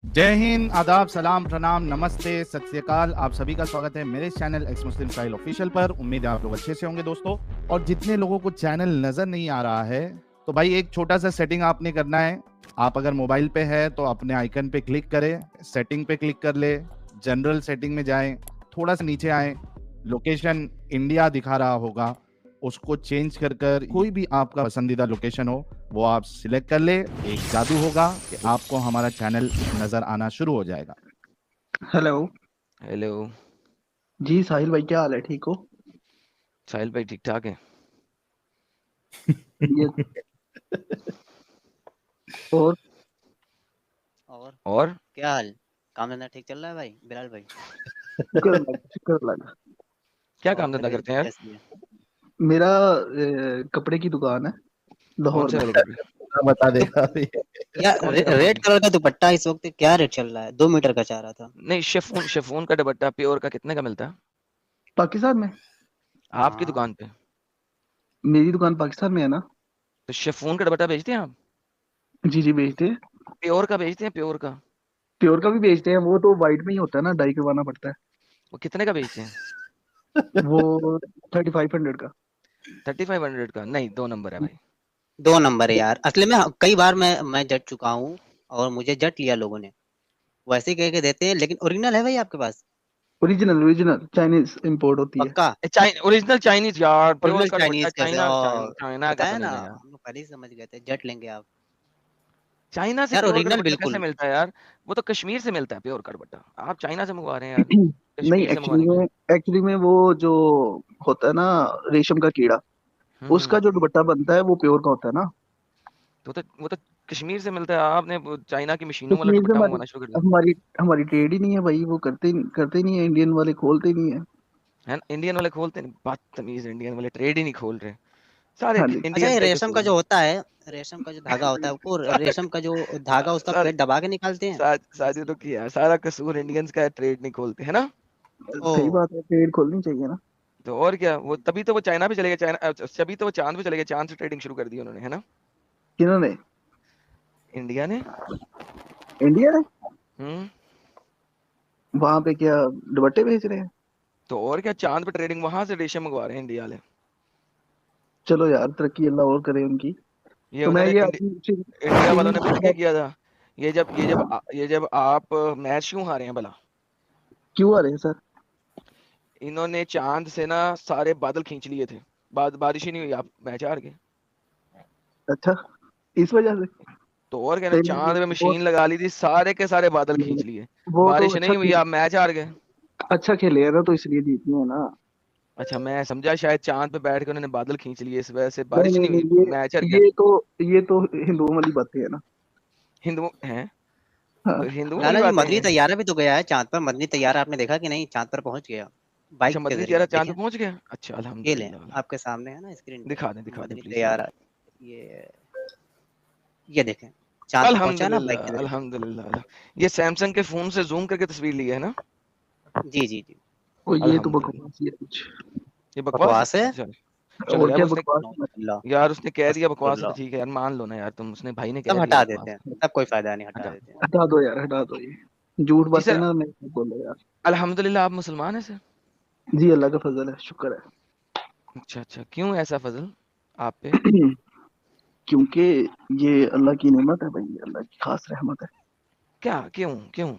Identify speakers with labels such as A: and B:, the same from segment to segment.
A: जय हिंद, आदाब, सलाम, प्रणाम, नमस्ते, सत श्री अकाल। आप सभी का स्वागत है मेरे चैनल एक्स मुस्लिम साहिल ऑफिशियल पर। उम्मीद है आप लोग अच्छे से होंगे दोस्तों। और जितने लोगों को चैनल नजर नहीं आ रहा है तो भाई एक छोटा सा सेटिंग आपने करना है। आप अगर मोबाइल पे है तो अपने आइकन पे क्लिक करें, सेटिंग पे क्लिक कर ले, जनरल सेटिंग में जाएं, थोड़ा सा नीचे आए, लोकेशन इंडिया दिखा रहा होगा, उसको चेंज कर कर कोई भी आपका पसंदीदा लोकेशन हो वो आप सिलेक्ट कर ले। एक जादू होगा कि आपको हमारा चैनल नजर आना शुरू हो जाएगा।
B: हेलो।
C: हेलो।
B: जी साहिल भाई, क्या हाल है? ठीक हो?
C: साहिल भाई ठीक ठाक है।
B: ये और
D: और क्या हाल? काम धंधा ठीक चल रहा है भाई बिलाल भाई?
B: शुक्र लगा।
C: क्या
D: और
C: काम धंधा
D: तबीयत
C: करते हैं यार?
D: कैसी है?
B: मेरा कपड़े की दुकान है
C: कौन
B: लाहौर
C: से
B: में।
C: वाले कपड़े?
A: बता देगा अभी।
D: यार
C: कौन से कपड़े
D: रेड
C: की?
D: कलर का दुपट्टा इस वक्त क्या रेट चल रहा है? 2 मीटर का चाह रहा था।
C: नहीं, शिफॉन शिफॉन का दुपट्टा प्योर का कितने का मिलता है
B: पाकिस्तान में?
C: आपकी
D: हाँ,
C: दुकान पे?
B: मेरी दुकान पाकिस्तान में है ना।
C: तो शिफॉन का दुपट्टा बेचते हैं आप?
B: जी जी, बेचते हैं।
C: प्योर का बेचते हैं, प्योर का?
B: प्योर का भी बेचते हैं, वो तो वाइट में ही होता है ना, डाई करवाना पड़ता है।
C: वो कितने का बेचते हैं?
B: वो 3500 का।
C: 3500 का? नहीं, 2 नंबर है भाई।
D: 2 नंबर है यार। असली में कई बार मैं जट चुका हूँ और मुझे जट लिया लोगों ने। वैसे ही कह के देते हैं, लेकिन ओरिजिनल है भाई आपके पास?
B: ओरिजिनल ओरिजिनल चाइनीज इंपोर्ट होती है।
D: पक्का?
C: ओरिजिनल चाइनीज यार, प्योर
D: ओरिजिनल
C: का दुपट्टा
D: चाइनीज कैसे?
C: चाइना
D: और
C: चाइना का तो
D: बताया ना,
C: नहीं है यार।
D: हम लोग पहले ही समझ गए थे जट लेंगे आप।
C: चाइना से
D: यार
C: प्योर का
D: ओरिजिनल
C: दुपट्टा कैसे
D: बिल्कुल।
C: मिलता है यार? वो तो कश्मीर से मिलता है प्योर का दुपट्टा, आप चाइना से मंगवा रहे हैं यार।
B: नहीं,
C: कश्मीर से मंगवाएंगे।
B: एक्चुअली में वो जो होता है ना, रेशम का कीड़ा,
C: हम्म।
B: उसका जो दुपट्टा बनता है वो प्योर का होता है ना।
C: वो तो कश्मीर से मिलता है। आपने वो चाइना की मशीनों वाला
B: कश्मीर से
C: दुपट्टा
B: हमारी
C: मंगवाना शुरू कर दिया
B: हमारी हमारी ट्रेड ही नहीं है भाई, वो करते नहीं है, इंडियन वाले खोलते नहीं है।
C: है ना। इंडियन वाले खोलते नहीं, बदतमीज इंडियन वाले ट्रेड ही नहीं खोल रहे। सारे
B: हाँ जी।
D: अच्छा,
C: इंडियन
D: ये
C: का ही
D: रेशम
C: कसूर
D: का
C: है।
D: जो होता है, रेशम का जो धागा होता है, वो
C: सारे
D: रेशम का जो धागा उसका
C: सारे
D: पेट दबा के निकालते हैं।
C: साजिद तो किया, सारा कसूर इंडियंस का है, ट्रेड नहीं खोलते है ना।
D: ओ,
B: सही बात है, ट्रेड खोलनी चाहिए ना।
C: तो और क्या, वो तभी तो वो चाइना पे चले गए, चाइना तभी तो वो चांद पे चले गए, चांद से ट्रेडिंग शुरू कर दी उन्होंने, है ना।
B: किन्होंने?
C: इंडिया ने।
B: इंडिया ने?
C: हम्म।
B: वहां पे क्या दुपट्टे बेच रहे हैं?
C: तो और क्या, चांद पे ट्रेडिंग, वहां से रेशम मंगवा रहे हैं इंडिया वाले।
B: चलो यार, तरक्की अल्लाह और करे उनकी।
C: ये
B: तो मैं
C: उन्होंने
B: ये
C: इंडिया वालों
B: स्विमिंग
C: ने पता क्या किया था? ये जब आप मैच क्यों हारे हैं भला?
B: क्यों आ रहे हैं सर?
C: इन्होंने चांद से ना सारे बादल खींच लिए थे, बारिश ही नहीं हुई, आप मैच हार गए।
B: अच्छा, इस वजह से?
C: तो और क्या ना,
B: नहीं नहीं
C: चांद में
B: वो
C: मशीन लगा ली थी, सारे के सारे बादल
B: नहीं,
C: खींच
B: नहीं,
C: लिए।
B: वो तो
C: बारिश नहीं हुई, आप मैच हार गए।
B: अच्छा खेले है ना, तो इसलिए जीती है ना।
C: अच्छा, मैं समझा शायद चांद पे बैठ के उन्होंने बादल खींच लिए, इस वजह से
B: नहीं
C: बारिश
B: नहीं
C: नहीं हुई,
B: नहीं,
C: मैच हार गया।
B: ये तो हिंदुओं वाली बातें है ना।
C: हिंदू हैं?
B: हाँ।
C: तो हिंदुओं वाली
D: लाला जी,
C: बातें
D: मदनी
C: हैं।
D: तैयारा भी तो गया है चांद पर। मदनी तैयारा आपने देखा कि नहीं? चांद पर पहुंच गया
C: अच्छा,
D: बाइक के
C: मदनी
D: जरिए,
C: तियारा चांद पे
D: देखें?
C: पहुंच गया, अच्छा
D: ये लें,
C: अल्हम्दुलिल्लाह।
D: आपके सामने है ना स्क्रीन पे।
C: दिखा दें
D: मदनी
C: प्लीज सर।
D: तैयारा, ये देखें, चांद पर पहुंचा है ना बाइक
C: अल्हम्दुलिल्लाह
D: के जरिए।
C: अल्हम्दुलिल्लाह। ये सैमसंग के फोन से जूम करके तस्वीर ली है ना?
D: जी जी जी।
B: और ये तो
C: अल्हम्दुलिल्लाह।
B: बकवास ही है कुछ।
C: ये बकवास है,
D: बकवास है?
C: चलो। चलो
B: और
C: यार,
B: क्या
C: उसने,
B: बकवास है?
D: अल्लाह,
C: यार उसने कह दिया बकवास है तो
D: अस्तगफुरुल्लाह।
C: ठीक है यार, मान लो ना यार, तुम, उसने भाई ने
D: सब
C: कह दिया
D: हटा देते
C: बकवास।
D: हैं, सब कोई फायदा नहीं, हटा
C: हटा।
D: देते हैं।
B: हटा दो यार, हटा दो ये झूठ
C: जी
B: बातें
C: सर।
B: ना, नहीं बोलो यार।
C: अल्हम्दुलिल्लाह, आप मुसलमान हैं सर?
B: जी अल्लाह का फजल है, शुक्र
C: अच्छा अच्छा, क्यों ऐसा फजल आप पे?
B: है। क्योंकि ये अल्लाह की नेमत है भाई, अल्लाह की खास रहमत है।
C: क्या, क्यों क्यों?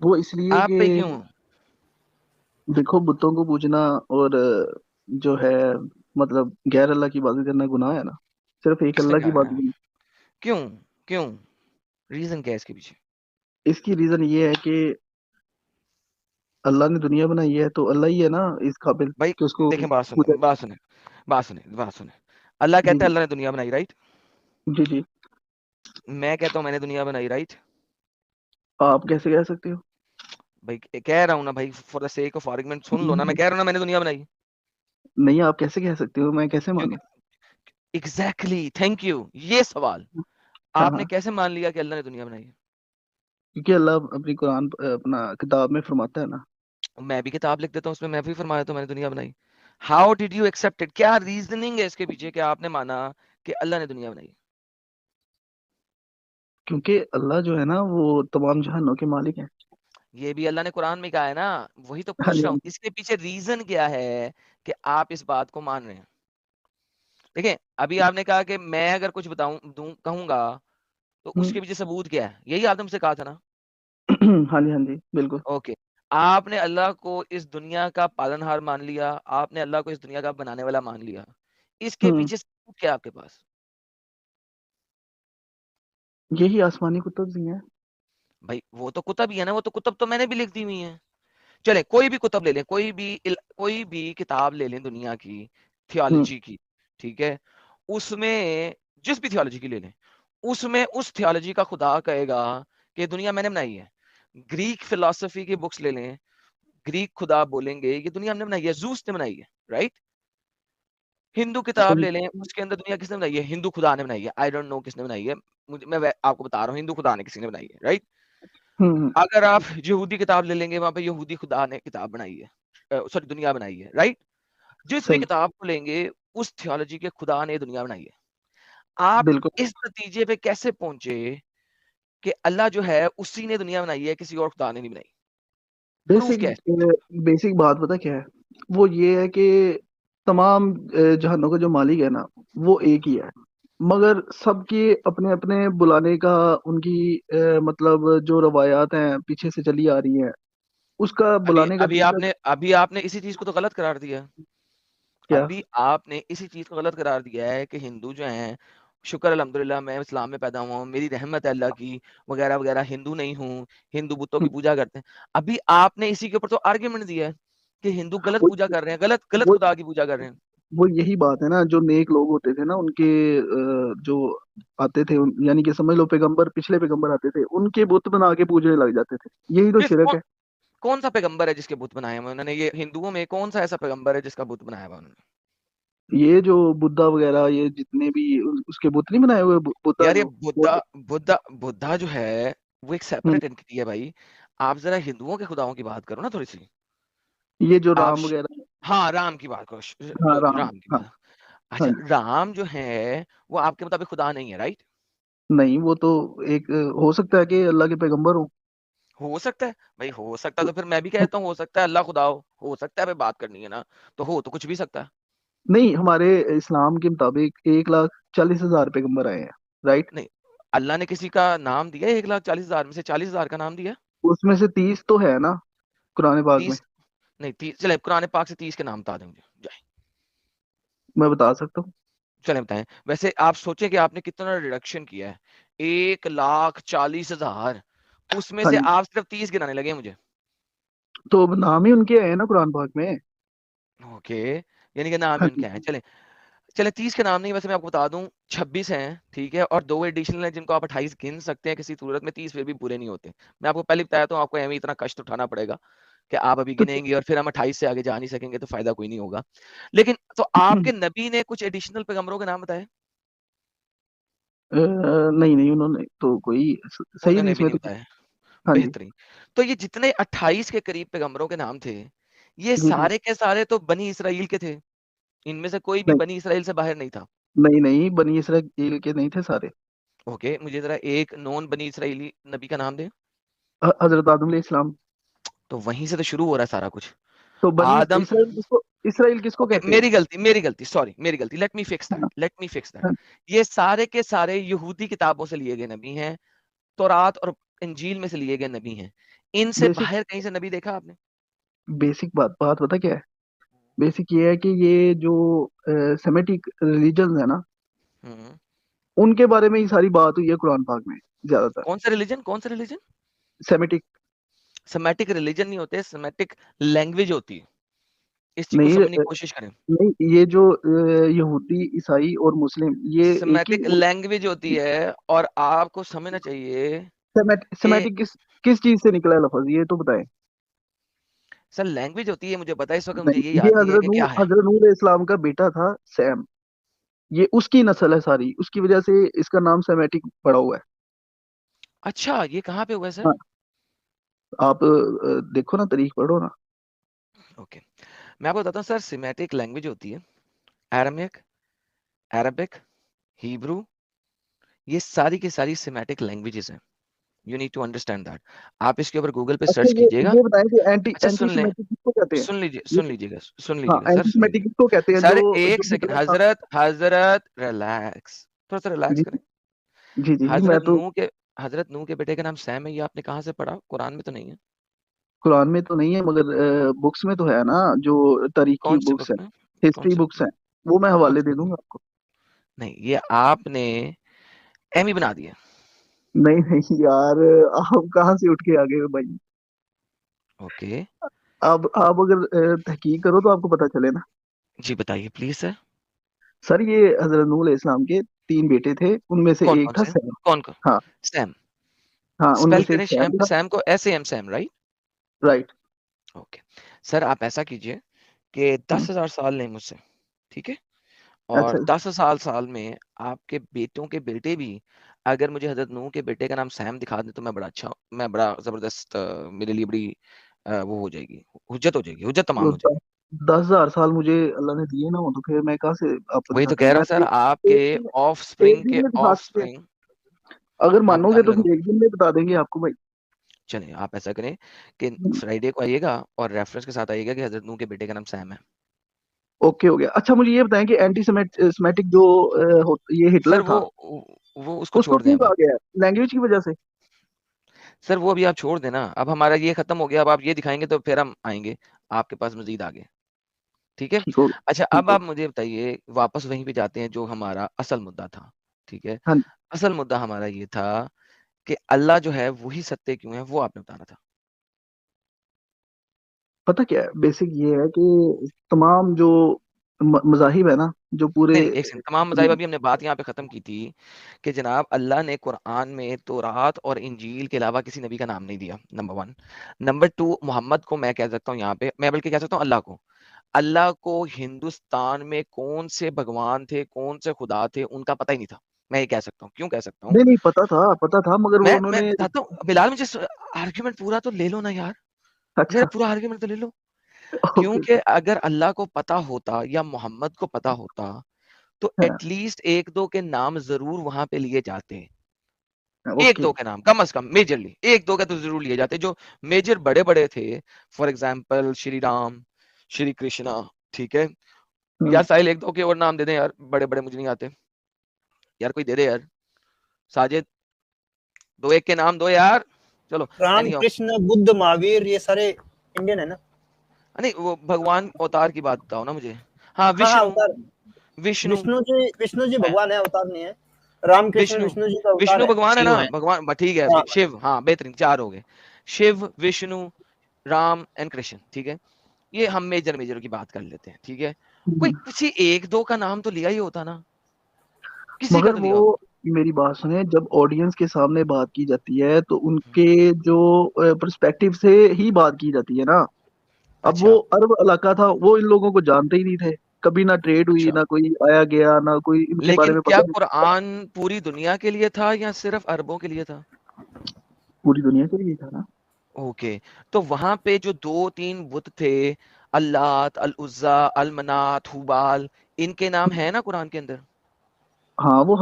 B: वो इसलिए
C: आप
B: कि
C: पे क्यों?
B: देखो, बुतों को पूजना और जो है, मतलब गैर अल्लाह की इबादत करना गुनाह है ना। सिर्फ एक
C: किसने
B: अल्लाह की
C: कहा है?
B: इबादत।
C: क्यों? क्यों? रीजन क्या है इसके पीछे?
B: इसकी रीजन ये है कि अल्लाह ने दुनिया बनाई है, तो अल्लाह ही है ना इस काबिल
C: भाई
B: कि उसको
C: देखें, बात सुने
B: पूजा
C: बात
B: जाए।
C: सुने बात सुने। अल्लाह
B: जी
C: कहता है
B: जी
C: अल्लाह ने दुनिया बनाई, राइट?
B: जी जी।
C: मैं कहता हूँ मैंने दुनिया बनाई, राइट?
B: आप कैसे कह सकते हो?
C: भाई कह रहा हूँ ना भाई, for the sake of argument सुन लो ना, मैं कह रहा हूँ ना मैंने दुनिया बनाई।
B: नहीं, आप कैसे कह सकते हो? मैं कैसे
C: क्योंकि
B: मानूं?
C: एग्जैक्टली, थैंक यू, ये सवाल
B: हाँ
C: आपने
B: हाँ।
C: कैसे मान लिया कि अल्लाह ने दुनिया बनाई है?
B: क्योंकि अल्लाह अपनी कुरान अपना किताब में फरमाता है ना।
C: मैं भी किताब लिख देता हूँ, उसमें मैं भी फरमा देता हूँ मैंने दुनिया बनाई। How did you accept it? क्या रीजनिंग है इसके पीछे कि आपने माना कि अल्लाह ने दुनिया बनाई?
B: क्योंकि अल्लाह जो है ना वो तमाम जहानों के मालिक हैं।
C: ये भी अल्लाह ने कुरान में कहा है ना, वही तो
B: हाँ
C: पूछ
B: जी,
C: रहा
B: हाँ
C: हूँ,
B: जी।
C: इसके पीछे रीजन क्या है कि आप इस बात को मान रहे हैं। देखिए अभी आपने कहा कि मैं अगर कुछ कहूंगा तो
B: हम्म।
C: उसके पीछे सबूत क्या है, यही आपने मुझसे कहा था ना।
B: हाँ जी, हाँ जी, बिल्कुल।
C: ओके, आपने अल्लाह को इस दुनिया का पालनहार मान लिया, आपने अल्लाह को इस दुनिया का बनाने वाला मान लिया, इसके
B: हम्म।
C: पीछे सबूत क्या है आपके पास?
B: यही आसमानी कुतुब भी हैं।
C: भाई वो तो कुतब ही है ना, वो तो कुतब तो मैंने भी लिख दी हुई है। चले कोई भी कुतब ले लें, कोई भी किताब ले लें दुनिया की,
B: हम्म।
C: थियोलॉजी की, ठीक है, उसमें जिस भी थियोलॉजी की ले लें, उसमें उस थियोलॉजी का खुदा कहेगा कि दुनिया मैंने बनाई है। ग्रीक फिलोसफी की बुक्स ले लें, ग्रीक खुदा बोलेंगे ये दुनिया हमने बनाई है, जूस ने बनाई है, राइट। हिंदू किताब
B: सही।
C: ले लें, उसके अंदर दुनिया किसने बनाई है, हिंदू खुदा ने बनाई है, आई डोंट नो किसने बनाई है, मैं आपको बता रहा हूँ हिंदू खुदा ने किसी ने बनाई है, राइट।
B: हम्म।
C: अगर आप यहूदी किताब ले लेंगे, वहां पे यहूदी खुदा ने किताब बनाई है, सॉरी दुनिया बनाई है, राइट। जिस भी
B: सही।
C: किताब को लेंगे, उस थियोलॉजी के खुदा ने दुनिया बनाई है। आप
B: बिल्कुल।
C: इस नतीजे पे कैसे पहुंचे कि अल्लाह जो है उसी ने दुनिया बनाई है, किसी और खुदा ने नहीं बनाई? प्रूफ
B: बेसिक
C: क्या है?
B: बेसिक बात पता क्या है? वो ये है कि तमाम जहानों का जो मालिक है ना वो एक ही है, मगर सबके अपने अपने बुलाने का, उनकी मतलब जो रवायात हैं पीछे से चली आ रही हैं, उसका
C: अभी
B: बुलाने का
C: अभी
B: तरीका
C: आपने अभी आपने इसी चीज को तो गलत करार दिया।
B: क्या?
C: अभी आपने इसी चीज को गलत करार दिया है कि हिंदू जो हैं, शुक्र अल्हम्दुलिल्लाह मैं इस्लाम में पैदा हुआ हूँ, मेरी रहमत है अल्लाह की, वगैरह वगैरह, हिंदू नहीं हूँ, हिंदू बुतों की
B: हम्म।
C: पूजा करते हैं। अभी आपने इसी के ऊपर तो आर्ग्यूमेंट दिया है कि हिंदू गलत
B: वो
C: पूजा कर रहे हैं, गलत गलत
B: वो
C: खुदा की पूजा कर रहे हैं।
B: वो यही बात है ना, जो नेक लोग होते थे ना उनके जो आते थे यानी कि समझ लो पैगंबर, पिछले पैगंबर आते थे उनके बुत बना के पूजने लग जाते थे। यही तो
C: किस
B: शिरक
C: कौन,
B: है।
C: कौन सा पैगंबर है जिसके बुत बनाए हुए उन्होंने? ये हिंदुओं में कौन सा ऐसा पैगंबर है जिसका बुत बनाया हुआ उन्होंने?
B: ये जो बुद्धा वगैरह, ये जितने भी उसके बुत नहीं बनाए हुए, बुद्धा
C: यार ये
B: जो वो
C: बुद्धा, बुद्धा जो है वो एक
B: हम्म,
C: सेपरेट एंटिटी है भाई। आप जरा हिंदुओं के खुदाओं की बात करो ना थोड़ी सी।
B: ये जो
C: आप
B: राम वगैरह।
C: हाँ राम की बात करो,
B: हाँ,
C: लो जी
B: राम।
C: राम की
B: हाँ।
C: बात।
B: हाँ
C: अच्छा
B: जी।
C: राम जो है वो आपके मुताबिक खुदा नहीं है, राइट?
B: नहीं, वो तो एक हो सकता है कि अल्लाह के पैगंबर हो।
C: हो सकता है भाई, हो सकता है तो फिर मैं भी कहता हूँ हो सकता है अल्लाह खुदा हो सकता है भाई, बात करनी है ना, तो हो तो कुछ भी सकता है।
B: नहीं, हमारे इस्लाम के मुताबिक 1,40,000 पैगंबर आए हैं, राइट।
C: नहीं, अल्लाह ने किसी का नाम दिया 1,40,000 में से 40,000 का नाम दिया?
B: उसमें से 30 तो है ना कुरान पाक में।
C: 30? नहीं 30, चले कुरान पाक से 30 के नाम बता दें मुझे जाए।
B: मैं बता सकता हूँ।
C: चले बताएं, वैसे आप सोचें कि आपने कितना रिडक्शन किया है, 1,40,000, उसमें
B: हाँ
C: से
B: जी।
C: आप सिर्फ 30 गिनाने लगे मुझे।
B: तो अब नाम ही उनके आए हैं ना कुरान पाक में।
C: ओके, यानी कि नाम
B: हाँ
C: ही
B: जी।
C: उनके हैं। चले चले 30 के नाम नहीं, वैसे मैं आपको बता दूं 26 हैं, ठीक है, और दो एडिशनल हैं जिनको आप 28 गिन सकते हैं किसी सूरत में, 30 फिर भी पूरे नहीं होते। मैं आपको पहले बताया तो आपको एवं इतना कष्ट उठाना पड़ेगा कि आप अभी
B: तो
C: गिनेंगे और फिर हम 28 से आगे जा नहीं सकेंगे, तो फायदा कोई नहीं होगा। लेकिन तो आपके नबी ने कुछ एडिशनल पैगंबरों के नाम बताए?
B: नहीं नहीं, उन्होंने तो कोई सही नहीं
C: उन्होंने भी
B: इसमें
C: नहीं
B: तो।
C: बताया।
B: हाँ जी।
C: बेहतरीन। तो ये जितने 28 के करीब पैगंबरों के नाम थे, ये
B: जी जी।
C: सारे के सारे तो बनी इसराइल के थे, इनमें से कोई भी
B: नहीं
C: बनी इसराइल से बाहर नहीं था।
B: नहीं नहीं, बनी इसराइल के नहीं थे सारे।
C: ओके, मुझे जरा एक नॉन बनी इसराइली नबी का नाम दे।
B: हजरत आदम अलैहिस्सलाम।
C: तो वहीं से तो शुरू हो रहा है सारा कुछ।
B: तो बनी
C: आदम,
B: इसराइल किसको
C: ओके
B: कहते हैं?
C: मेरी गलती सॉरी, मेरी गलती,
B: हाँ,
C: लेट मी फिक्स दैट।
B: हाँ,
C: ये सारे के सारे यहूदी किताबों से लिए गए नबी हैं, तौरात और इंजील में से लिए गए नबी हैं। इनसे
B: बेसिक
C: बाहर कहीं से नबी देखा आपने?
B: बेसिक बात बात पता क्या है? बेसिक ये है कि ये जो सेमेटिक रिलीजन है ना,
C: हम्म।
B: उनके बारे में ही सारी बात हुई है कुरान पाक में ज्यादातर।
C: कौन सा रिलीजन?
B: सेमेटिक।
C: सेमेटिक रिलीजन नहीं होते, सेमेटिक लैंग्वेज होती है, इस चीज को
B: नहीं
C: समझने की कोशिश करें।
B: नहीं, ये जो यहूदी, ईसाई और मुस्लिम, ये एक ही।
C: सेमेटिक लैंग्वेज होती है, और आपको समझना चाहिए कि
B: सेमेटिक किस किस चीज से निकला है लफज, ये तो बताएं।
C: सर लैंग्वेज होती है, मुझे पता है, इस वक्त मुझे
B: नहीं,
C: ये
B: ये
C: याद नहीं है कि क्या है।
B: हजरत नूह इस्लाम का बेटा था सैम। ये उसकी नस्ल है सारी, उसकी वजह से इसका नाम सेमेटिक पड़ा हुआ है।
C: अच्छा ये कहाँ पे हुआ है सर?
B: हाँ, आप देखो ना, तारीख पढ़ो ना।
C: ओके, मैं आपको बताता हूँ सर, सेमेटिक लैंग्वेज होती है अरामिक, अरबिक, हिब्रू, ये सारी की सारी सेमेटिक लैंग्वेजेस हैं। You need to understand that. आप इसके ऊपर गूगल पे
B: अच्छा,
C: सर्च कीजिएगा।
B: ये बताएं कि एंटी
C: अच्छा
B: एंटी
C: सुन लें,
B: सेमेटिक किसको कहते हैं?
C: सुन लीजिए,
B: ये
C: सुन लीजिएगा, सुन
B: हाँ,
C: लीजिएगा सर,
B: एंटी
C: सुन
B: सेमेटिक
C: लीजिए
B: किसको कहते हैं?
C: सर।
B: जो
C: एक
B: जो
C: सेकंड,
B: हिटलर था।
C: हजरत हजरत रिलैक्स, थोड़ा सा रिलैक्स
B: जी
C: करें।
B: जी जी जी, मैं
C: हजरत
B: तो
C: नूह के हजरत नूह के बेटे का नाम सैम है, ये आपने कहाँ से पढ़ा? कुरान में तो नहीं है।
B: कुरान में तो नहीं है, मगर बुक्स में तो है ना, जो तारीख की
C: कौन सी
B: बुक्स
C: बुक
B: हैं,
C: में? कौन
B: हिस्ट्री
C: सी
B: बुक्स हैं, वो मैं
C: कौन
B: हवाले
C: सी
B: दे
C: बुक में?
B: दूंगा आपको।
C: नहीं, ये आपने एमी बना दिया।
B: नहीं नहीं यार, आप कहाँ से उठ के आ गए हो भाई?
C: ओके,
B: आप अगर तहकीक करो तो आपको पता चले ना।
C: जी बताइए प्लीज सर।
B: सर, ये हजरत नूह अलैहिस्सलाम के 3 बेटे थे, उनमें से
C: कौन
B: एक
C: कौन
B: था
C: से?
B: सैम।
C: कौन कौन?
B: हाँ
C: सैम।
B: हाँ, उनमें
C: स्पेल
B: से एक
C: करें
B: सैम था।
C: सैम को, S A M, Sam, right?
B: Right.
C: Okay sir, आप ऐसा कीजिए कि 10,000 साल लें मुझसे, ठीक है? और
B: अच्छा जी।
C: 10,000 साल में आपके बेटों के बेटे भी अगर मुझे हजरत नूह के बेटे का नाम सैम दिखा दे तो मैं बड़ा अच्छा, मैं बड़ा जबरदस्त, मेरे लिए बड़ी वो हो जाएगी, हुज्जत हो जाएगी, हुज्जत तमाम
B: तो
C: हो जाएगी।
B: 10,000 साल मुझे अल्लाह ने दिए ना, हो तो फिर मैं कहाँ से आपको
C: वही
B: दिखा
C: तो
B: दूँ?
C: कह रहा
B: मैं
C: हूँ
B: तो
C: सर, आपके
B: एक दिन
C: ऑफ
B: एक
C: स्प्रिंग
B: दिन
C: के
B: में दिखा
C: ऑफ
B: सकते हैं।
C: स्प्रिंग।
B: अगर
C: हाँ
B: मानोगे
C: बताने
B: तो
C: लगा,
B: फिर एक दिन में बता देंगे आपको भाई।
C: चलिए आप ऐसा करें कि फ्राइडे को आइएगा और रेफरेंस के साथ आइएगा कि हजरत नूह के बेटे का नाम सैम है।
B: ओके, हो गया। अच्छा, मुझे ये बताएं कि एंटी सेमेटिक जो ये
C: सर
B: हिटलर था,
C: वो उसको
B: उसको
C: छोड़ दें
B: क्यों
C: अब
B: कहा
C: आप।
B: गया है? लैंग्वेज की वजह से?
C: सर वो अभी आप छोड़ देना, अब हमारा ये खत्म हो गया, अब आप ये दिखाएंगे तो फिर हम आएंगे आपके पास मजीद आगे, ठीक है?
B: ठीक हो गया।
C: अच्छा
B: ठीक
C: अब
B: हो
C: आप मुझे बताइए, वापस वहीं पे जाते हैं जो हमारा असल मुद्दा था, ठीक है?
B: हाँ,
C: असल मुद्दा हमारा ये था कि अल्लाह जो है वही सत्य क्यों है, वो आपने बताना था।
B: पता क्या है, बेसिक ये है कि तमाम जो मजाहिब है ना, जो पूरे
C: नहीं नहीं, एक सेकंड, तमाम मज़ाहिब, अभी हमने बात यहाँ पे खत्म की थी कि जनाब अल्लाह ने कुरान में तौरात और इंजील के अलावा किसी नबी का नाम नहीं दिया, number one. Number two, Mohammad को मैं कह सकता हूँ यहाँ पे, मैं बल्कि कह सकता हूँ अल्लाह को हिंदुस्तान में कौन से भगवान थे, कौन से खुदा थे, उनका पता ही नहीं था। मैं ये कह सकता हूँ, क्यों कह सकता हूँ?
B: नहीं नहीं, पता था मगर वो
C: मैं
B: उन्होंने
C: बताता हूँ बिलाल, मुझे आर्ग्यूमेंट पूरा तो ले लो ना यार, मेरा
B: अच्छा।
C: पूरा आर्ग्यूमेंट तो ले लो।
B: ओके।
C: क्योंकि अगर अल्लाह को पता होता या मोहम्मद को पता होता तो
B: हाँ,
C: एटलीस्ट एक दो के नाम जरूर वहां पे लिए जाते। एक
B: ओके।
C: दो के नाम कम से कम, मेजरली एक दो के तो जरूर लिए जाते जो मेजर बड़े बड़े थे। फॉर एग्जाम्पल श्री राम, श्री कृष्णा, ठीक है?
B: हम्म।
C: यार साहिल एक दो के और नाम दे दें यार, बड़े बड़े मुझे नहीं आते यार, कोई दे दे यार। साजिद, दो एक के नाम दो यार। चलो
E: राम,
C: एनी,
E: कृष्ण, बुद्ध, महावीर, ये सारे इंडियन है ना?
C: नहीं वो भगवान अवतार की बात बताओ ना मुझे। हाँ
E: हाँ हाँ,
C: विष्णु,
E: अवतार।
C: विष्णु
E: विष्णु जी
C: है,
E: भगवान है, अवतार नहीं है। राम कृष्ण
C: विष्णु,
E: विष्णु जी का अवतार
C: विष्णु
E: है।
C: भगवान है ना,
D: शिव है।
C: भगवान ठीक है।
E: हाँ
C: शिव, हाँ बेहतरीन, चार हो गए। शिव, विष्णु, राम एंड कृष्ण, ठीक है? ये हम मेजर मेजर की बात कर लेते हैं, ठीक है? कोई
B: हम्म।
C: किसी एक दो का नाम तो लिया ही होता ना, किसी का
B: मगर
C: तो लिया होता।
B: वो, मेरी बात सुने, जब ऑडियंस के सामने बात की जाती है तो उनके जो पर्सपेक्टिव से ही बात की जाती है ना। अब वो
C: अच्छा
B: अरब इलाका था, वो इन लोगों को जानते ही नहीं थे, कभी ना ट्रेड हुई,
C: अच्छा,
B: ना कोई आया गया, ना कोई इनके बारे
C: लेकिन
B: में
C: क्या
B: पता नहीं।
C: कुरान पूरी दुनिया के लिए था या सिर्फ अरबों के लिए था?
B: पूरी दुनिया के लिए था ना।
C: ओके, तो वहां पे जो दो तीन बुत थे, अल्लात, अल उज्जा, अल मनात, हुबाल, इनके नाम है ना कुरान के अंदर?
B: हाँ, वो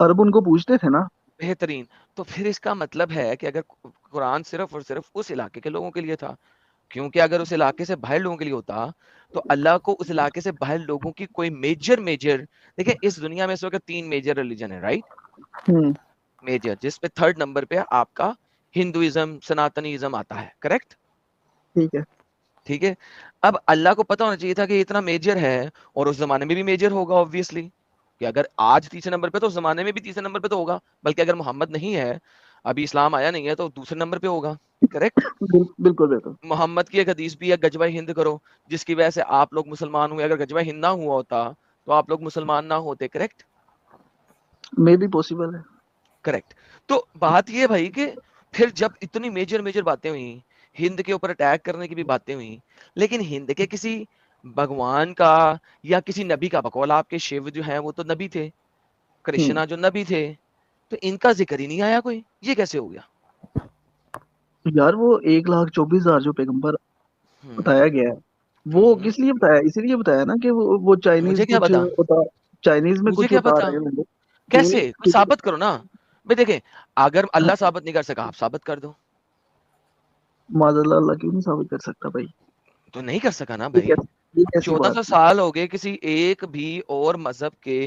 B: अरब उनको पूछते थे ना।
C: बेहतरीन। तो फिर इसका मतलब है कि अगर कुरान सिर्फ और सिर्फ उस इलाके के लोगों के लिए था, क्योंकि अगर उस इलाके से बाहर लोगों के लिए होता तो अल्लाह को उस इलाके से बाहर लोगों की कोई मेजर मेजर, देखिए इस दुनिया में इस वक्त 3 मेजर रिलीजन है, राइट?
B: हम्म।
C: मेजर, जिसपे थर्ड नंबर पे आपका हिंदुइज्म, सनातनीज्म आता है, करेक्ट?
B: ठीक है।
C: ठीक है। अब अल्लाह को पता होना चाहिए था कि इतना मेजर है, और उस जमाने में भी मेजर होगा ऑब्वियसली, कि अगर आज तीसरे नंबर पे तो उस जमाने में भी तीसरे नंबर पे तो होगा, बल्कि अगर मोहम्मद नहीं है, अभी इस्लाम आया नहीं है, तो दूसरे नंबर पे होगा, करेक्ट?
B: बिल्कुल बिल्कुल।
C: मोहम्मद की एक हदीस भी है, गजवा हिंद करो, जिसकी वजह से आप लोग मुसलमान हुए। अगर गजवा हिंद ना हुआ होता तो आप लोग मुसलमान ना होते, करेक्ट?
B: मे भी पॉसिबल है।
C: करेक्ट। तो बात ये भाई कि फिर जब इतनी मेजर मेजर बातें हुई, हिंद के ऊपर अटैक करने की भी बातें हुई, लेकिन हिंद के किसी भगवान का या किसी नबी का, बकौल आपके शिव जो है वो तो नबी थे,
B: हम्म।
C: कृष्णा जो नबी थे, तो इनका जिक्र ही नहीं आया कोई, ये कैसे हो गया?
B: यार, वो 1,24,000 जो पैगंबर
C: हम्म
B: बताया गया है,
C: हम्म
B: वो
C: हम्म।
B: किस लिए बताया? इसीलिए बताया ना कि वो चाइनीज
C: मुझे क्या
B: कुछ
C: पता,
B: चाइनीज में
C: मुझे
B: कुछ
C: क्या
B: बता
C: पता,
B: रहे होंगे।
C: कैसे?
B: नहीं,
C: कुछ साबित करो ना भाई। देखें, अगर अल्लाह साबित नहीं कर सका, आप साबित कर दो।
B: माज़अल्लाह, अल्लाह क्यों नहीं साबित कर सकता भाई?
C: तो नहीं कर सका ना
B: ये
C: भाई।
B: कैसी ये कैसी
C: 1400
B: बात है?
C: साल हो गए, किसी एक भी और मजहब के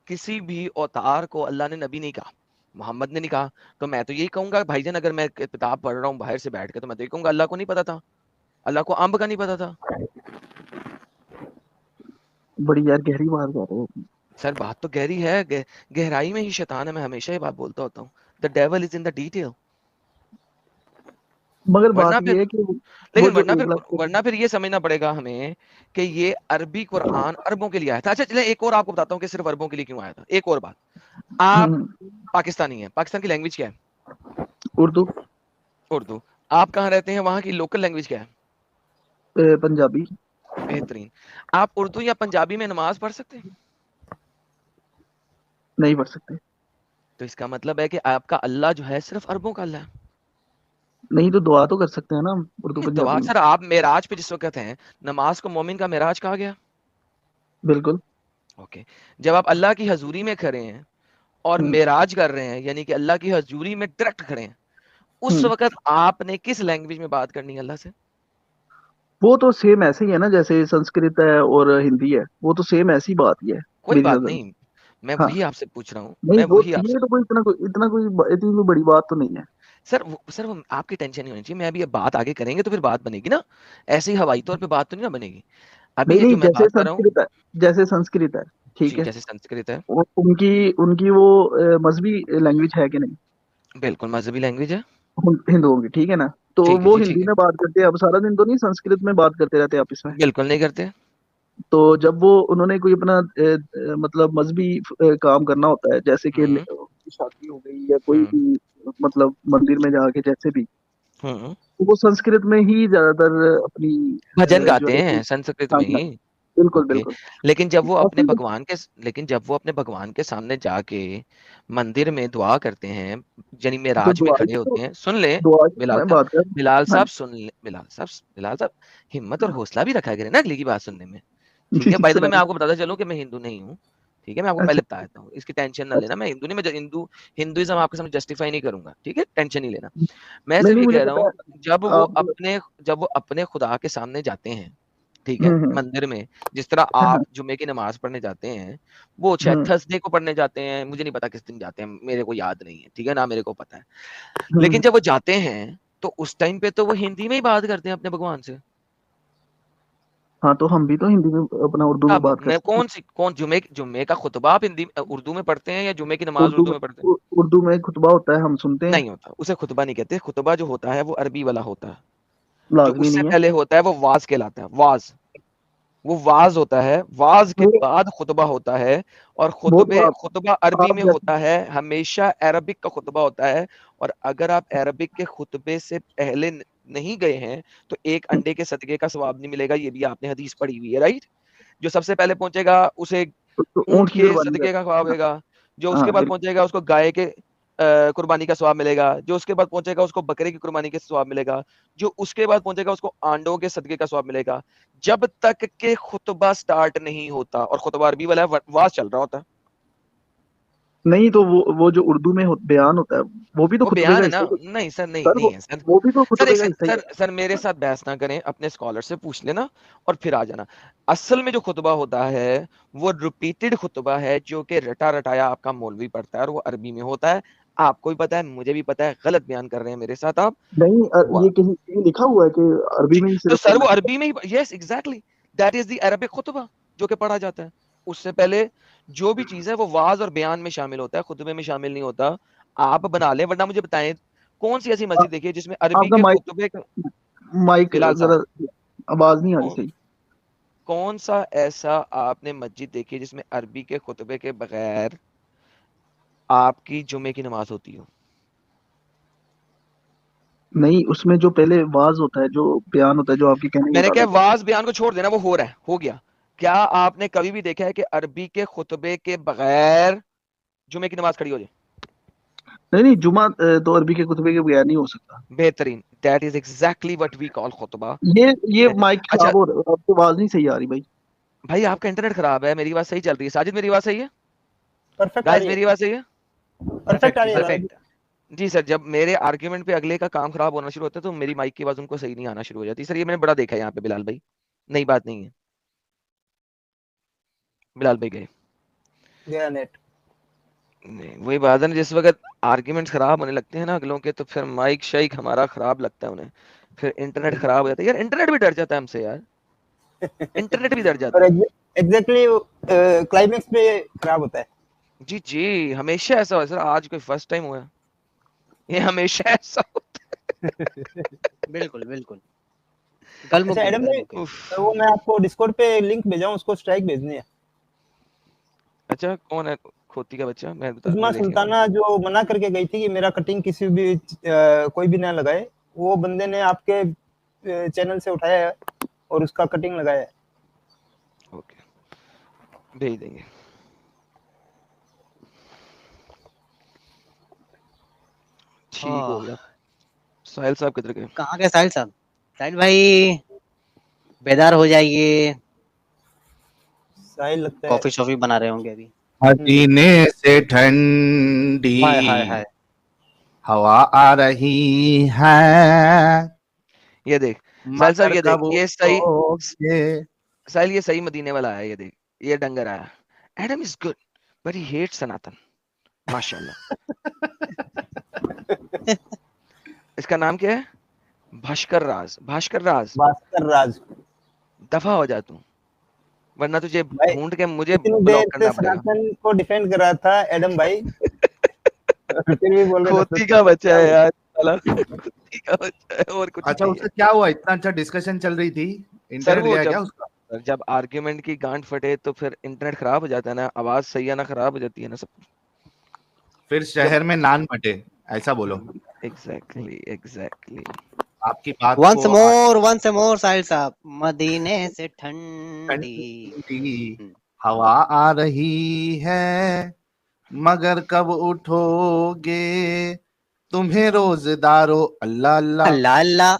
C: किसी भी अवतार को अल्लाह ने नबी नहीं कहा, मोहम्मद ने नहीं कहा। तो मैं तो यही कहूंगा भाईजान, अगर मैं किताब पढ़ रहा हूँ बाहर से बैठ के, तो मैं तो यही कहूंगा अल्लाह को नहीं पता था, अल्लाह को अंब का नहीं पता था।
B: बड़ी यार गहरी बात कर रहे हो।
C: सर बात तो गहरी है, गहराई में ही शैतान है। मैं हमेशा ये बात बोलता होता हूँ, the devil is in the detail.
B: मगर
C: वरना
B: बात
C: फिर
B: ये है कि वो
C: लेकिन
B: जो 1 लाख
C: वरना फिर ये समझना पड़ेगा हमें कि ये अरबी कुरान अरबों के लिए आया था। अच्छा चले एक और आपको बताता हूँ कि सिर्फ अरबों के लिए क्यों आया था। एक और बात, आप पाकिस्तानी हैं, पाकिस्तान की लैंग्वेज क्या है?
B: उर्दू,
C: उर्दू। आप कहाँ रहते हैं, वहां की लोकल लैंग्वेज क्या है?
B: पंजाबी।
C: बेहतरीन। आप उर्दू या पंजाबी में नमाज पढ़ सकते हैं?
B: नहीं पढ़ सकते।
C: तो इसका मतलब है कि आपका अल्लाह जो है सिर्फ अरबों का अल्लाह है।
B: नहीं तो दुआ तो कर सकते हैं ना उर्दू
C: नहीं
B: पंजाबी
C: दुआ
B: में।
C: सर, आप मेराज पे जिस वक्त हैं, नमाज को मोमिन का मेराज कहा गया।
B: बिल्कुल।
C: ओके, जब आप अल्लाह की हजूरी में खड़े हैं और
B: हम्म,
C: मेराज कर रहे हैं, यानी कि अल्लाह की हजूरी में डायरेक्ट खड़े हैं, उस
B: हम्म।
C: वक्त आपने किस लैंग्वेज में बात करनी है अल्लाह से?
B: वो तो सेम ऐसे ही है ना, जैसे संस्कृत है और हिंदी है, वो तो सेम ऐसी बात ही है
C: कोई
B: मेरी
C: बात
B: नजर में।
C: नहीं, मैं
B: हाँ।
C: वही आपसे पूछ रहा हूँ,
B: नहीं,
C: मैं
B: वो
C: वही आपसे।
B: ये तो कोई इतनी कोई बड़ी बात तो नहीं है।
C: सर वो आपकी टेंशन नहीं होनी चाहिए। मैं अभी ये बात आगे करेंगे तो फिर बात बनेगी ना, ऐसे ही हवाई तौर पे बात तो नहीं ना बनेगी। अभी
B: नहीं
C: ये
B: नहीं,
C: जो मैं बात कर रहा हूँ,
B: जैसे संस्कृत है, ठीक
C: जी
B: है।
C: जैसे संस्कृत है,
B: उनकी उनकी वो मजहबी लैंग्वेज है कि नहीं?
C: बिल्कुल मजहबी लैंग्वेज है।
B: हिंदुओं की, ठीक है ना? तो
C: ठीक है
B: वो
C: जी, ठीक
B: हिंदी
C: है।
B: में बात करते हैं, अब सारा दिन तो नहीं संस्कृत में बात करते रहते आपस में।
C: बिल्कुल नहीं करते।
B: तो जब वो उन्होंने कोई अपना मतलब मजहबी काम करना होता है, जैसे कि
C: हम्म
B: उनकी शादी हो गई या कोई
C: हम्म
B: भी मतलब मंदिर में जाके जैसे भी,
C: हम्म
B: तो वो संस्कृत में ही ज्यादातर अपनी
C: भजन
B: जो
C: गाते
B: है कि
C: हैं संस्कृत में
B: साधना।
C: ही।
B: बिल्कुल
C: ओके,
B: बिल्कुल।
C: लेकिन जब वो अपने
B: असल में
C: भगवान के लेकिन जब वो अपने भगवान के सामने जाके मंदिर में दुआ करते हैं, यानी
B: तो
C: मेराज में
B: दुआ
C: खड़े
B: की तो
C: होते हैं, सुन ले
B: दुआ की तो
C: बिलाल
B: मैं
C: साहब,
B: बात कर।
C: बिलाल
B: हाँ
C: साहब सुन ले, बिलाल साहब हिम्मत और हौसला भी रखा करें ना अगले की बात सुनने में। ठीक
B: जी
C: है,
B: जी,
C: बाय द वे मैं
B: सुनाइए।
C: आपको बताता चलूं कि मैं हिंदू नहीं हूँ। ठीक है, मैं आपको
B: अच्छा
C: पहले बता देता हूँ, इसकी टेंशन ना
B: अच्छा।
C: लेना। मैं हिंदू नहीं, मैं हिंदुइज्म आपके सामने जस्टिफाई नहीं करूंगा, ठीक है, टेंशन नहीं लेना। मैं
B: नहीं
C: सिर्फ
B: नहीं,
C: ये
B: मुझे
C: कह रहा
B: पता
C: हूँ,
B: है
C: जब
B: आप।
C: वो अपने खुदा के सामने जाते हैं, ठीक है,
B: हम्म।
C: मंदिर में, जिस तरह
B: हाँ,
C: आप जुमे की नमाज पढ़ने जाते हैं, वो शायद
B: हम्म
C: थर्सडे को पढ़ने जाते हैं, मुझे नहीं पता किस दिन जाते हैं, मेरे को याद नहीं है, ठीक है ना, मेरे को पता है।
B: हम्म।
C: लेकिन जब वो जाते हैं तो उस टाइम पे तो वो हिंदी में ही बात करते हैं अपने भगवान से।
B: हाँ, तो हम भी तो हिंदी में अपना उर्दू में
C: अब
B: बात कर
C: मैं
B: सकते
C: कौन जुमे का खुतबा आप हिंदी उर्दू में पढ़ते हैं या जुमे की
B: हैं।
C: नमाज उर्दू में पढ़ते हैं?
B: उर्दू में खुतबा होता है, हम सुनते हैं।
C: नहीं होता, उसे खुतबा नहीं कहते। खुतबा जो होता है वो अरबी वाला होता है। जो
B: लाजमी
C: उससे
B: नहीं है।
C: पहले होता है वो वाज कहलाता है, वाज। वो वाज होता है, वाज के
B: वो
C: बाद खुतबा होता है। और
B: वो तो
C: खुतबा अरबी
B: आप
C: में
B: जैसे
C: होता है, हमेशा अरबिक का खुतबा होता है। और अगर आप अरबिक के खुतबे से पहले नहीं गए हैं तो एक अंडे के सदके का सवाब नहीं मिलेगा, ये भी आपने हदीस पढ़ी हुई है, राइट? जो सबसे पहले पहुंचेगा उसे
B: तो
C: ऊंट
B: ऊँट की
C: के
B: कुर्बानी
C: सदके का सवाब
B: करते हैं।
C: मिलेगा, जो
B: हाँ
C: उसके
B: हाँ,
C: बाद
B: बिल्कुल।
C: पहुंचेगा उसको गाय के कुर्बानी का सवाब मिलेगा, जो उसके बाद पहुंचेगा उसको बकरे की कुर्बानी के सवाब मिलेगा, जो उसके बाद पहुंचेगा उसको आंडों के सदके का सवाब मिलेगा। जब तक के खुतबा स्टार्ट नहीं होता, और खुतबा अरबी वाला है, वाज चल रहा होता है।
B: नहीं तो वो जो उर्दू में बयान होता है, वो भी तो
C: वो
B: खुतबे
C: बयान
B: का
C: है
B: हिस्सा
C: ना?
B: ही
C: नहीं सर,
B: है।
C: नहीं
B: सर
C: नहीं है सर।
B: वो भी तो
C: सर एक
B: खुतबे का हिस्सा ही
C: सर सर मेरे साथ बहस ना करें, अपने स्कॉलर से पूछ लेना और फिर आ जाना। असल में जो खुतबा होता है वो रिपीटेड खुतबा है, जो कि रटा रटाया आपका मौलवी पढ़ता है, और वो अरबी में होता है। आपको भी पता है, मुझे भी पता है, गलत बयान कर रहे हैं मेरे साथ आप।
B: नहीं,
C: वो
B: ये कहीं लिखा हुआ है कि अरबी
C: जी,
B: में ही
C: तो
B: सिर्फ
C: सर
B: पढ़ना
C: वो
B: है?
C: अरबी में ही, yes exactly, that is the Arabic खुतबा जो कि पढ़ा जाता है। उससे पहले जो भी चीज है वो वाज और बयान में शामिल होता है, खुतबे में शामिल नहीं होता। आप बना लें, वरना मुझे बताएं कौन सी ऐसी
B: आ-
C: मस्जिद देखी है जिसमें अरबी
B: आपका
C: के
B: माइक
C: खुतबे
B: माइक
C: बिलाल साहब,
B: जरा आवाज नहीं आ रही
C: कौन
B: सही।
C: कौन सा ऐसा आपने मस्जिद देखी है जिसमें अरबी के खुतबे के बगैर आपकी जुमे की नमाज होती हो?
B: नहीं, उसमें जो पहले वाज होता है, जो बयान होता है, जो आपके कहने के
C: मैंने क्या,
B: मुताबिक।
C: वाज बयान को छोड़ देना, वो हो रहा है, हो गया। क्या आपने कभी भी देखा है कि अरबी के खुतबे के बगैर जुमे की नमाज खड़ी हो जाए?
B: नहीं नहीं, जुमा तो अरबी के खुतबे के बगैर नहीं हो सकता।
C: बेहतरीन, that is exactly what we call खुतबा।
B: ये माइक
C: अच्छा
B: खराब हो रहा है, आपकी आवाज नहीं सही आ रही भाई।
C: भाई, आपका इंटरनेट खराब है, मेरी बात सही चल रही है। साजिद, मेरी बात सही है?
E: परफेक्ट आ
C: गाइस
E: रही है,
C: मेरी आवाज सही है?
E: परफेक्ट आ रही है आवाज।
C: परफेक्ट। जी सर, जब मेरे आर्ग्यूमेंट पे अगले का काम खराब होना शुरू होता है तो मेरी माइक की आवाज उनको सही नहीं आना शुरू हो जाती। सर ये मैंने बड़ा देखा है यहाँ पे बिलाल भाई, नई बात नहीं है। बिलाल भाई गए
E: गया नेट।
C: नहीं, वही बात है ना, जिस वक्त आर्ग्यूमेंट्स खराब होने लगते हैं ना अगलों के, तो फिर माइक शाइक हमारा खराब लगता है उन्हें, फिर इंटरनेट खराब हो जाता है। यार इंटरनेट भी डर जाता है हमसे यार, इंटरनेट भी डर जाता
E: और
C: है।
E: एग्जैक्टली क्लाइमेक्स पे खराब होता है।
C: जी जी, हमेशा ऐसा हो सर, आज कोई फर्स्ट टाइम हुआ है, ये हमेशा ऐसा होता
D: बिल्कुल बिल्कुल, गलमुख
E: अच्छा
D: है
E: एडम भाई,
D: गलमुख है।
C: उफ,
E: वो मैं आपको डिस्कॉर्ड पे लिंक भेजा हूं, उसको स्ट्राइक भेजनी है।
C: अच्छा कौन है खोती का बच्चा? मैं बता,
E: उजमा
C: मैं देख लूंगा।
E: सुल्ताना जो मना करके गई थी कि मेरा कटिंग किसी भी कोई भी ना लगाए, वो बंदे ने आपके चैनल से उठाया है और उसका कटिंग लगाया है।
C: ओके, भेज देंगे। ठीक हो गया। साहिल साहब किधर गए?
D: कहाँ गए साहिल साहब? साहिल भाई बेदार हो जाइए,
E: साहिल लगता है।
D: कॉफी शॉफी बना रहे होंगे अभी।
A: मदीने से ठंडी
D: हाय हाय हाय,
A: हवा आ रही है,
C: ये देख साहिल साहब,
A: मगर
C: ये देख,
A: कब
C: ये सही
A: उठोगे।
C: साहिल, ये सही मदीने वाला आया, ये देख, ये डंगर आया। Adam is good but he hates Sanatan, माशाल्लाह। इसका नाम क्या है? भास्कर राज। भास्कर राज,
E: भास्कर राज।
C: दफा हो जा तू, वरना तुझे
E: भाई
C: ढूंढ के मुझे
E: इतनी
C: ब्लॉक
E: देर से
C: करना पड़ेगा।
E: सनातन को डिफेंड कर रहा था एडम भाई, फिर भी बोल रहे
C: खोती
E: नफरत
C: का बच्चा है
E: क्या
C: यार साला, खोती का बच्चा है और कुछ
A: अच्छा
C: नहीं
A: उससे
C: है।
A: क्या हुआ? इतना अच्छा डिस्कशन चल रही थी,
C: सर
A: इंटरनेट
C: वो
A: गया क्या
C: जब
A: उसका?
C: जब आर्ग्यूमेंट की गांठ फटे तो फिर इंटरनेट खराब हो जाता है ना, आवाज सही आना खराब हो जाती है ना सब।
A: फिर
C: जब
A: शहर में नान बटे, ऐसा बोलो।
C: Exactly exactly.
A: आपकी बात को
D: वंस मोर साहिल साहब, मदीने से ठंडी
A: ठंडी हवा आ रही है, मगर कब उठोगे, तुम्हें रोजदारो अल्लाह अल्लाह।
D: अल्लाह अल्लाह।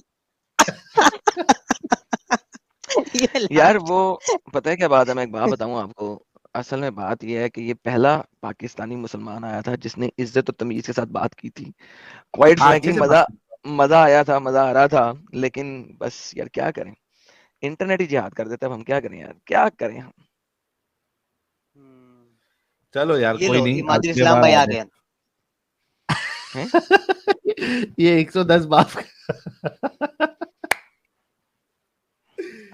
D: ये
C: यार
D: लास्ट
C: वो पता है क्या बात है, मैं एक बात बताऊं आपको। असल में बात यह है कि ये पहला पाकिस्तानी मुसलमान आया था जिसने इज्जत और तमीज के साथ बात की थी। क्वाइट
A: हाँ, अच्छे
C: फ्रैंकली
A: से
C: मजा
A: बात।
C: मजा आया था, मजा आ रहा था। लेकिन बस यार क्या करें, इंटरनेट ही जिहाद कर देता है। अब हम क्या करें यार, क्या करें हम।
A: चलो यार
D: ये
A: कोई
D: लो,
A: नहीं,
D: इमादुल
A: अगले
D: इस्लाम
A: बार
D: भाई
A: आ
D: आ
A: जाए।
D: गए।
C: हैं?
A: ये 110 बाप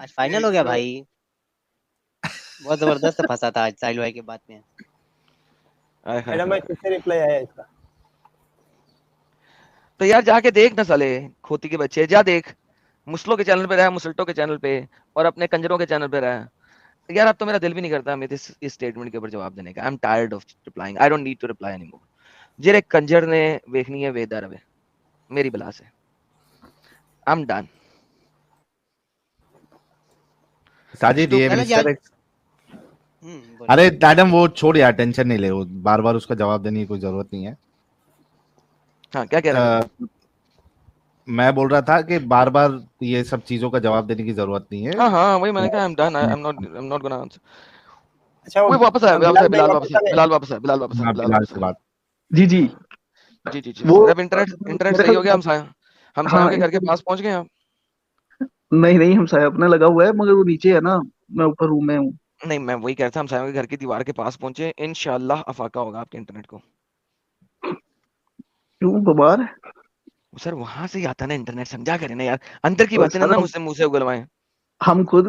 D: आज फाइनल हो गया भाई, बहुत जबरदस्त फंसा था आज साहिल भाई की बात में।
C: आय हाय
E: एडम भाई
C: हाय।
E: फिर से रिप्लाई आया इसका।
C: तो यार जाके देख ना साले, खोती के बच्चे, जा देख। मुसलों के चैनल पे रहा, मुसल्टों के चैनल पे, और अपने कंजरों के चैनल पे रहा। यार अब तो मेरा दिल भी नहीं करता मेरे इस स्टेटमेंट के ऊपर जवाब देने का। I am tired of replying, I don't need to reply anymore. जेरे कंजर ने देखनी है वेदा रवे मेरी बला से। I am done.
A: साजिद
C: तो
A: ये
D: चलो
A: मिस्टर
D: यार,
A: एक्स। अरे मैडम वो छोड़ यार, टेंशन नहीं ले, वो बार बार उसका जवाब देने की कोई जरूरत नहीं है।
C: हाँ क्या कह रहे हैं?
A: मैं बोल रहा था कि बार बार ये सब चीजों का जवाब देने की जरूरत नहीं है।
C: हाँ हाँ वही मैंने कहा, I am done, I am not gonna answer.
E: अच्छा वो
C: वही वापस आया,
E: बिलाल भाई
C: बिलाल
E: वापस
C: वापस
E: आ
C: आया,
E: गए।
C: बिलाल वापस आया, बिलाल वापस आया,
A: हाँ,
C: बिलाल
A: बिलाल
C: वापस
A: से
C: आया।
A: बात।
B: जी जी
C: जी जी जी
B: वो
C: सर, अब इंटरनेट
B: मेरे
C: सही हो गया।
B: ख्याल
C: हम
B: हाँ
C: सायों के घर के पास पहुंच गए हैं आप।
B: नहीं नहीं, हम साया अपना लगा हुआ है, मगर वो नीचे है ना, मैं ऊपर रूम में हूँ।
C: नहीं मैं वही कह रहा था, हम सायों के घर की दीवार के पास पहुंचे, इंशाल्लाह अफाका होगा आपके इंटरनेट को।
B: क्यों बबार है?
C: सर वहां से ही आता ना इंटरनेट, समझा करें ना यार, अंदर की
B: और
C: बातें ना
B: सर
C: ना मुझसे मुंह से उगलवाएं।
B: हम खुद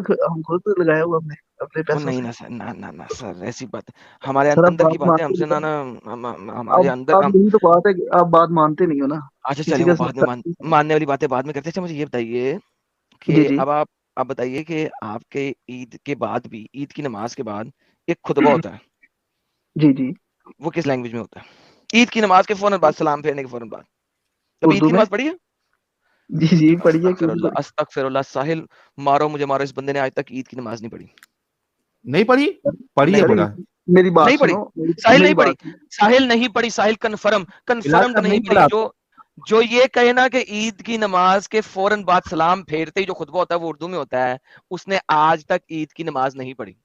B: लगाया हुआ हमने अपने
C: वो
B: पैसों
C: नहीं
B: से।
C: ना सर, ना ना ना सर, ऐसी बात हमारे
B: सर आप
C: अंदर की
B: बात
C: बातें
B: मानते
C: हमसे
B: नहीं
C: ना
B: हो।
C: ना हमारे अंदर
B: अब यही तो बात है कि आप बात मानते नहीं हो ना।
C: अच्छा चले,
B: किसी
C: वो
B: का
C: बाद में मानने वाली बातें बाद में करते हैं। अच्छा मुझे ये बताइए
B: जी
C: कि
B: जी
C: अब आप बताइए कि आपके ईद के बाद भी, ईद की नमाज के बाद एक खुतबा होता है,
B: जी जी।
C: वो किस लैंग्वेज में होता है? ईद की नमाज के फौरन बाद, सलाम फेरने के फौरन बाद। कभी ईद
B: उर्दू
C: की
B: में।
C: नमाज पढ़ी है?
B: जी जी पढ़िए, क्यों नहीं
C: अस्तगफिरुल्लाह
B: पढ़ी।
C: अस्तगफिरुल्लाह। साहिल मारो मुझे मारो, इस बंदे ने आज तक ईद की नमाज नहीं पढ़ी।
A: नहीं पढ़ी? पढ़ी है
C: नहीं
B: सर
C: पढ़ी,
A: बोला।
B: मेरी बात
C: नहीं पढ़ी।
B: सुनो,
C: साहिल
B: मेरी
C: नहीं पढ़ी,
B: बात सुनो।
C: साहिल नहीं पढ़ी, साहिल कंफर्म
A: बिलाल
C: कंफर्म्ड
A: साहब
C: नहीं
A: नहीं
C: पढ़ी।
A: पढ़ा।
C: जो ये कहे ना कि ईद की नमाज के फौरन बाद सलाम फेरते ही जो खुतबा होता है वो उर्दू में होता है, उसने आज तक ईद की नमाज नहीं पढ़ी।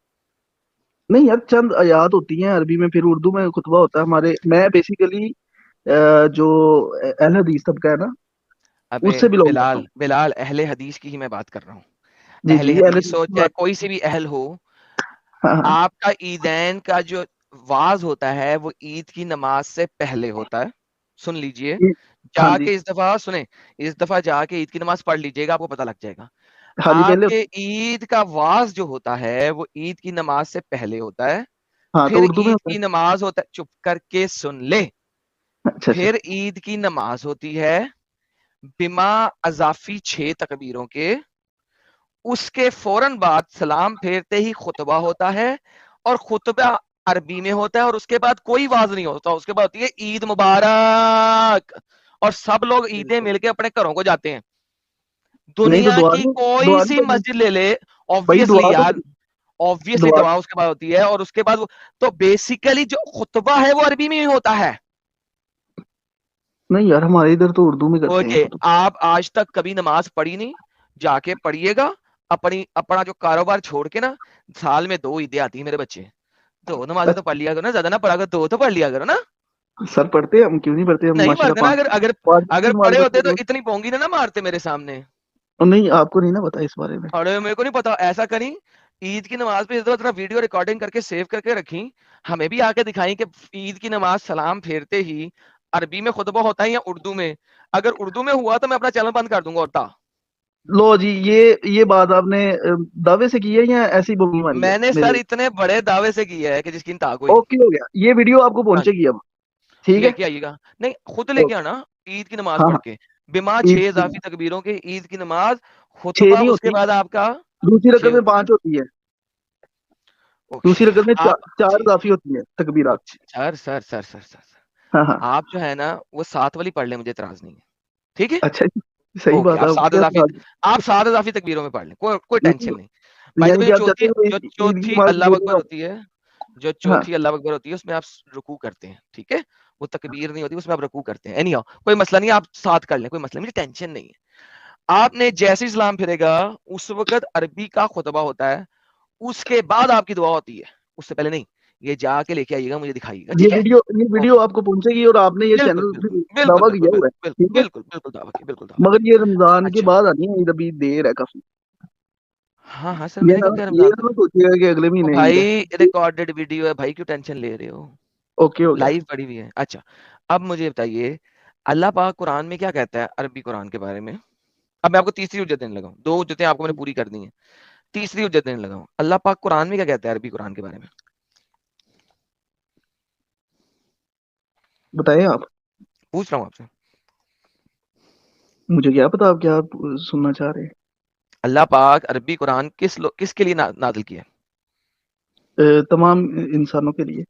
B: नहीं यार, चंद आयात होती हैं अरबी में, फिर उर्दू में खुतबा होता है हमारे। मैं बेसिकली जो अहले हदीस तबका है ना,
C: अबे
B: उससे बिलोंग करता
C: बिलाल,
B: हूँ।
C: बिलाल अहले हदीस की ही मैं बात कर रहा हूँ।
B: जी
C: अहले
B: जी, अहले
C: हदीस
B: हदीस
C: हो
B: की
C: चाहे
B: बात।
C: कोई सी भी अहल हो,
B: हाँ हाँ
C: आपका ईदैन का जो वाज होता है वो ईद की नमाज से पहले होता है। सुन लीजिए,
B: जी। हाँ जी।
C: जाके इस दफा सुने, इस दफा जाके ईद की नमाज पढ़ लीजिएगा, आपको पता लग जाएगा।
B: हाँ जी, पहले।
C: आपके ईद का वाज जो होता है वो ईद की नमाज से पहले होता है।
B: हाँ, तो
C: फिर
B: उर्दू में
C: ईद
B: होता
C: की नमाज होता है, चुप करके सुन ले।
B: है। अच्छा अच्छा।
C: फिर ईद की नमाज होती है बिमा अजाफी 6 तकबीरों के। उसके फौरन बाद सलाम फेरते ही खुतबा होता है, और खुतबा अरबी में होता है, और उसके बाद कोई वाज नहीं होता, उसके बाद होती है ईद मुबारक, और सब लोग ईदें
B: बिल्कुल।
C: मिलके अपने घरों को जाते हैं।
B: नहीं तो
C: दुनिया
B: दुआ
C: की
B: नहीं,
C: कोई
B: दुआ नहीं
C: सी
B: पढ़नी
C: मस्जिद ले ले,
B: भाई,
C: ऑब्वियसली
B: दुआ तो
C: यार, ऑब्वियसली
B: दुआ।
C: दुआ उसके बाद होती है, और उसके बाद तो बेसिकली जो खुतबा है वो अरबी में ही होता है।
B: नहीं यार, हमारे इधर तो उर्दू में करते हैं
C: ओके,
B: खुतबा।
C: आप आज तक कभी नमाज पढ़ी नहीं, जाके पढ़िएगा। अपना जो कारोबार छोड़ के ना, साल में 2 ईदें आती है मेरे बच्चे, 2 नमाजें तो पढ़ लिया करो ना, ज्यादा ना पढ़ा करो, 2 तो पढ़ लिया करो ना।
B: सर पढ़ते हैं हम, क्यों नहीं पढ़ते हम,
C: नहीं
B: माशाल्लाह।
C: पढ़ते ना,
B: पाँच
C: अगर अगर
B: पाँच वक्त की
C: अगर
B: नमाज
C: पढ़े
B: पढ़ते
C: होते
B: हैं
C: तो
B: रोज।
C: इतनी पोंगी ना मारते मेरे सामने।
B: और नहीं, आपको नहीं ना पता इस बारे में।
C: अरे मेरे को नहीं पता, ऐसा करी, ईद की नमाज पे इस दफा वीडियो रिकॉर्डिंग करके सेव करके रखी, हमें भी आके दिखाई कि ईद की नमाज सलाम फेरते ही अरबी में खुतबा होता है या उर्दू में। अगर उर्दू में हुआ तो मैं अपना चैनल बंद कर दूंगा। और
B: लो जी, ये बात आपने दावे से की है या ऐसी बोली मारी है
C: मैंने सर
B: मेरे?
C: इतने बड़े दावे से किया है कि जिसकी इंतहा कोई नहीं।
B: ओके, हो गया, ये वीडियो आपको
C: हाँ,
B: पहुंचेगी अब। ठीक है।
C: लेके आइएगा, नहीं खुद लेके
B: ओके।
C: आना, ईद की नमाज
B: हाँ
C: पढ़
B: हाँ।
C: के, बिमा
B: ईद
C: 6
B: की
C: इजाफी तकबीरों के ईद की नमाज,
B: 6
C: खुतबा
B: नहीं
C: उसके
B: होती,
C: बाद आपका
B: दूसरी
C: 6
B: रकम में
C: होती है।
B: 5 होती है।
C: ओके,
B: दूसरी रकम में
C: आप
B: 4 इजाफी होती है तकबीरात।
C: Sir sir sir sir sir sir,
B: हाँ हाँ।
C: आप जो है ना वो 7 वाली पढ़ लें, मुझे इतराज नहीं है। ठीक है,
B: अच्छा जी, सही
C: ओके,
B: बात
C: आप
B: है, आपको
C: 7
B: क्या
C: इजाफी,
B: सुना दी?
C: आप 7 इजाफी तकबीरों में पढ़ लें, कोई टेंशन नहीं। भाई
B: यानी
C: देखो,
B: कि आप चाहते हैं कि
C: जो
B: ईद की
C: चौथी
B: नमाज
C: अल्लाह
B: बोलूंगा?
C: अकबर होती है, जो
B: हाँ।
C: चौथी अल्लाह अकबर होती है उसमें आप रुकू करते हैं, ठीक है, वो तकबीर नहीं होती, उसमें आप रुकू करते हैं। एनी हाउ, कोई मसला नहीं, आप साथ कर लें, कोई मसला नहीं, मुझे टेंशन नहीं है। आपने जैसे ही सलाम फिरेगा, उस वक्त अरबी का खुतबा होता है, उसके बाद आपकी दुआ होती है, उससे पहले नहीं। ये जाके लेके आइएगा, मुझे दिखाइएगा,
B: ये
C: ठीक है।
B: वीडियो ये वीडियो
C: ओके,
B: आपको पहुंचेगी, और आपने ये
C: बिल्कुल
B: चैनल
C: बिल्कुल
B: भी
C: बिल्कुल
B: दावा
C: बिल्कुल
B: किया हुआ है।
C: बिल्कुल
B: ठीक है।
C: बिल्कुल बिल्कुल दावा की, बिल्कुल दावा की।
B: मगर ये रमजान के
C: अच्छा,
B: बाद आनी है ईद, अभी देर है काफी।
C: हाँ हाँ सर, मैंने कब क्या
B: ये
C: रमजान
B: ना सोचिएगा कि अगले
C: ओ
B: महीने ईद है।
C: भाई, रिकॉर्डेड वीडियो है भाई, क्यों टेंशन ले रहे हो,
B: ओके, हो गया।
C: लाइव पड़ी हुई है। अच्छा, अब मुझे बताइए, अल्लाह पाक कुरान में क्या कहता है अरबी कुरान के बारे में। अब मैं आपको तीसरी उज्जत देने लगा हूं, 2 उज्जतें आपको मैंने पूरी कर दी हैं, तीसरी उज्जत देने लगा हूं। अल्लाह पाक कुरान में क्या कहता है अरबी कुरान के बारे में।
B: बताएं आप।
C: पूछ रहा हूं आपसे।
B: मुझे क्या पता आप क्या सुनना चाह रहे हैं।
C: अल्लाह पाक अरबी कुरान किसके लिए नाजिल किया है।
B: तमाम इंसानों के लिए।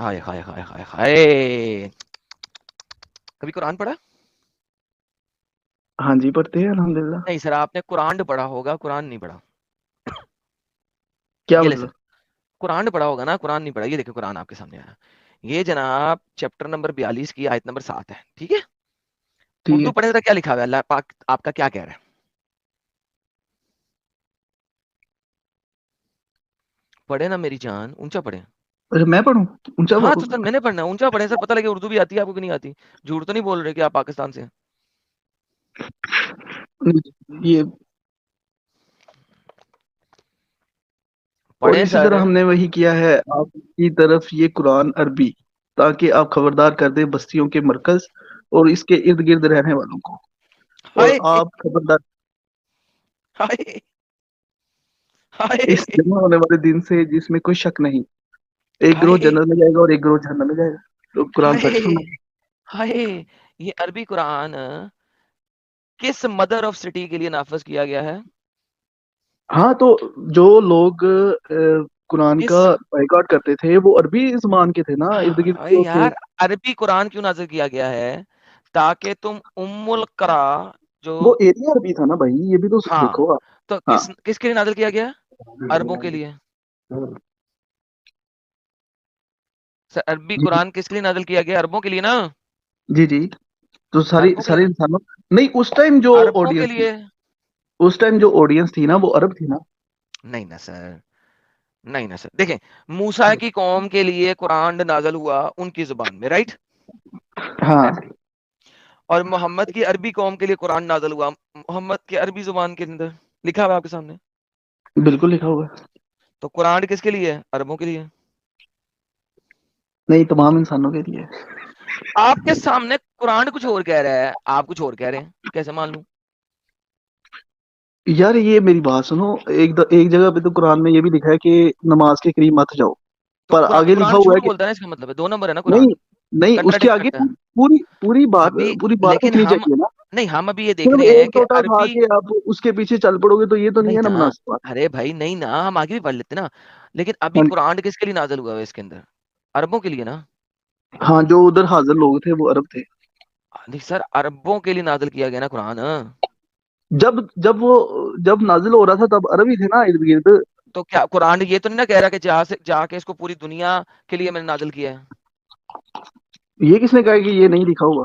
C: हाय हाय हाय हाय हाय, कभी कुरान पढ़ा।
B: हाँ जी, पढ़ते हैं अल्हम्दुलिल्लाह।
C: नहीं सर, आपने कुरान पढ़ा होगा, कुरान नहीं पढ़ा।
B: क्या
C: ये ले सर,
B: मतलब?
C: कुरान पढ़ा होगा ना, कुरान नहीं पढ़ा। ये देखो कुरान आपके सामने आया, ये जनाब चैप्टर नंबर 42 की आयत नंबर 7 है, ठीक है।
B: ठीक
C: उर्दू
B: है।
C: पढ़े, जरा क्या लिखा हुआ है, अल्लाह पाक आपका क्या कह रहा है। पढ़े ना मेरी जान, ऊंचा पढ़े।
B: अच्छा, मैं पढ़ूं? ऊंचा
C: हाँ तो सर मैंने पढ़ना है, ऊंचा पढ़े सर, पता लगे उर्दू भी आती है आपको कि नहीं आती। झूठ तो नहीं बोल रहे कि आप पाकिस्तान से हैं।
B: ये। और
C: पढ़े
B: इसी
C: सर।
B: तरह हमने वही किया है आपकी तरफ ये कुरान अरबी, ताकि आप खबरदार कर दें बस्तियों के मरकज और इसके इर्द गिर्द रहने वालों को। और
C: हाय
B: आप खबरदार
C: हाय हाय
B: इस जमा होने वाले दिन से जिसमें कोई शक नहीं, एक गिरोह
C: हाय
B: जन्नत में जाएगा और एक गिरोह जहन्नम में जाएगा। तो कुरान सच
C: हाय
B: सुना।
C: हाय, ये अरबी कुरान किस मदर ऑफ सिटी के लिए नाफिज किया गया है।
B: हाँ, तो जो लोग कुरान का
C: किस,
B: बाइकआउट करते थे वो अरबी ज़बान के थे ना, इर्द गिर्द
C: अरे
B: जो थे।
C: यार, अरबी कुरान क्यों नाजिल किया गया है, ताकि तुम उम्मुल करा जो,
B: वो एरिया अरबी था ना भाई, ये भी तो
C: हाँ,
B: देखो आप।
C: तो
B: हाँ।
C: किसके लिए नाजिल किया गया, अरबों के लिए। सर अरबी कुरान किसके लिए नाजिल किया गया, अरबों के लिए ना,
B: जी जी। तो सारी
C: अरबों के
B: सारे
C: लिए,
B: इंसानों। नहीं,
C: अरबों के लिए।
B: उस टाइम जो ऑडियंस थी ना वो अरब थी ना।
C: नहीं ना सर, नहीं ना सर, देखें, मूसा की कौम के लिए कुरान नाज़िल हुआ उनकी जुबान में, राइट?
B: हाँ
C: और मोहम्मद की अरबी कौम के लिए कुरान नाज़िल हुआ मोहम्मद की अरबी जुबान के अंदर, लिखा हुआ है आपके सामने।
B: बिल्कुल लिखा हुआ है।
C: तो कुरान किसके लिए है? अरबों के लिए।
B: नहीं, तमाम इंसानों के लिए।
C: आपके सामने कुरान कुछ और कह रहा है, आप कुछ और कह रहे हैं, कैसे मान लूं?
B: यार ये मेरी बात सुनो, एक जगह पे तो कुरान में ये भी लिखा है कि नमाज के करीब मत जाओ,
C: तो
B: पर आगे लिखा
C: कुरान
B: हुआ है
C: झूठ
B: कि
C: बोलता है ना, इसका मतलब है 2 नंबर है ना
B: नहीं,
C: कुरान,
B: नहीं उसके
C: कंट्राडिक्ट
B: आगे
C: करता है।
B: पूरी पूरी बात
C: अभी
B: पूरी बात
C: लेकिन
B: सुननी
C: हम
B: चाहिए ना।
C: नहीं, हम अभी ये देख
B: सिर्फ
C: रहे हैं
B: एक
C: कि
B: टोटा खा
C: अरबी,
B: के आप उसके पीछे चल पड़ोगे तो ये तो नहीं
C: नहीं
B: है ना
C: ना,
B: मुनासिब बात।
C: अरे भाई नहीं ना, हम आगे भी पढ़ लेते ना। लेकिन अभी
B: हाँ,
C: कुरान किसके लिए नाज़िल हुआ है इसके अंदर? अरबों के लिए ना।
B: हाँ, जो उधर हाजिर लोग थे वो अरब थे।
C: नहीं सर, अरबों के लिए नाज़िल किया गया ना कुरान।
B: जब नाजिल हो रहा था तब अरब ही थे ना इर्द गिर्द।
C: तो क्या कुरान ये तो नहीं ना कह रहा कि जहाँ से जाके इसको पूरी दुनिया के लिए मैंने नाज़िल किया है?
B: ये किसने कहा कि ये नहीं लिखा हुआ?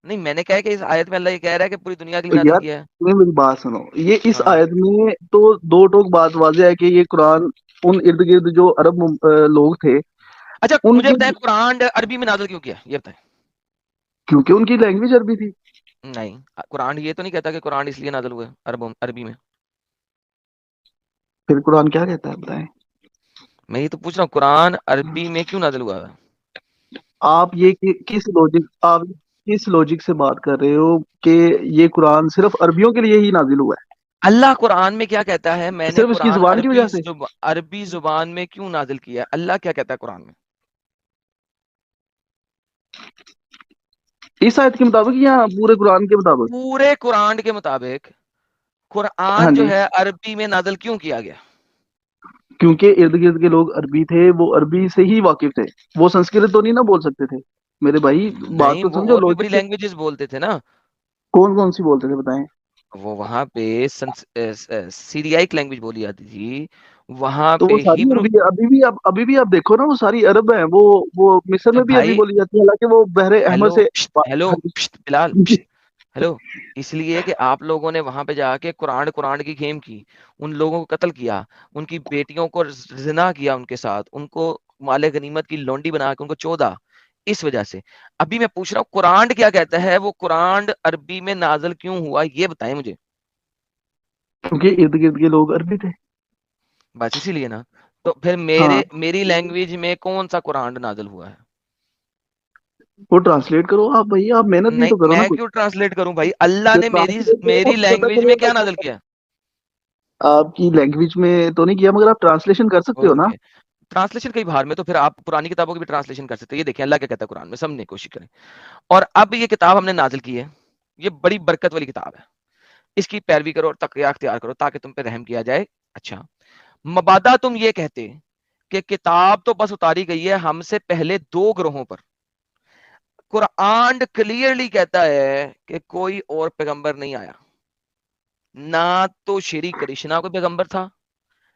C: नहीं, मैंने कहा कि इस आयत में अल्लाह ये कह रहा है कि पूरी दुनिया के लिए
B: तो
C: नाज़िल
B: यार
C: किया है।
B: तुम्हें मेरी बात सुनो, ये इस
C: हाँ,
B: आयत में तो दो टोक बात वाज़ेह है कि ये कुरान उन इर्द गिर्द जो अरब लोग थे
C: अच्छा मुझे
B: उनके,
C: बताएं कुरान अरबी में नाज़िल क्यों किया, ये बताएं।
B: क्योंकि उनकी लैंग्वेज अरबी थी।
C: नहीं, कुरान ये तो नहीं कहता कि कुरान इसलिए नाज़िल हुआ है अरबी में।
B: फिर कुरान क्या कहता है बताएं?
C: मैं ये तो पूछ रहा हूँ, कुरान अरबी में क्यों नाज़िल हुआ है?
B: आप किस लॉजिक से बात कर रहे हो कि ये कुरान सिर्फ अरबियों के लिए ही नाजिल हुआ
C: अल्लाह कुरान में क्या कहता है,
B: है,
C: मैंने
B: सिर्फ उसकी
C: कुरान
B: जुबान की वजह से?
C: अरबी जुबान में क्यों नाजिल किया है? अल्लाह क्या कहता है कुरान में?
B: इस आयत के मुताबिक या पूरे कुरान के मुताबिक?
C: पूरे कुरान के मुताबिक
B: हाँ
C: कुरान जो
B: जी,
C: है अरबी में नाजिल क्यों किया गया?
B: क्योंकि इर्द गिर्द के लोग अरबी थे, वो अरबी से ही वाकिफ थे, वो संस्कृत तो नहीं ना बोल सकते थे। मेरे भाई बात
C: नहीं,
B: तो
C: वो
B: समझो,
C: और भी बड़ी
B: लॉजिक।
C: लैंग्वेजेस बोलते थे ना।
B: कौन कौन सी बोलते थे बताएं?
C: वो वहां पे सीरियाइक लैंग्वेज बोली जाती थी, वहां
B: तो
C: पे
B: वो सारी
C: हिब्रू।
B: अरबी, अभी भी आप देखो ना, वो सारी अरब है। वो मिस्र
C: तो
B: में भी अरबी
C: भाई,
B: बोली जाती है, हालांकि वो बहरे अहमर
C: हेलो
B: से।
C: हेलो
B: हाँ
C: बिलाल,
B: जी।
C: हेलो। इसलिए कि आप लोगों ने वहां पे जाके कुरान कुरान की गेम की, उन लोगों को कत्ल किया, उनकी बेटियों को जिना किया, उनके साथ उनको माले गनीमत की लौंडी बना के उनको चोदा। इस वजह से अभी मैं पूछ रहा हूँ कुरान क्या कहता है, वो कुरान अरबी में नाजल क्यों हुआ, ये बताएं मुझे।
B: क्योंकि इर्द गिर्द के लोग अरबी थे।
C: बस इसीलिए ना। तो फिर
B: हाँ,
C: मेरी लैंग्वेज में कौन सा कुरान नाजल हुआ है?
B: वो ट्रांसलेट करो आप भाई, आप मेहनत भी
C: नहीं,
B: तो करो ना
C: मैं
B: कुछ।
C: क्यों ट्रांसलेट करूं भाई, अल्लाह
B: तो
C: ने मेरी
B: ट्रांसलेट करो,
C: मेरी
B: आपको पता
C: लैंग्वेज में
B: चलेगा
C: क्या नाजल
B: कि
C: किया?
B: आपकी लैंग्वेज में तो नहीं किया, मगर आप ट्रांसलेशन कर सकते हो ना।
C: ओके, ट्रांसलेशन कई बार में, तो फिर आप पुरानी किताबों की भी ट्रांसलेशन कर सकते हैं। ये देखिए अल्लाह क्या कहता है कुरान में, समझने की कोशिश करें। और अब ये किताब हमने नाजिल की है, ये बड़ी बरकत वाली किताब है, इसकी पैरवी करो और तकिया अख्तियार करो ताकि तुम पे रहम किया जाए। अच्छा, मबादा तुम ये कहते कि किताब तो बस उतारी गई है हमसे पहले 2 ग्रोहों पर, कुरान क्लियरली कहता है कि कोई और पैगंबर नहीं आया, ना तो श्री कृष्णा कोई पैगंबर था,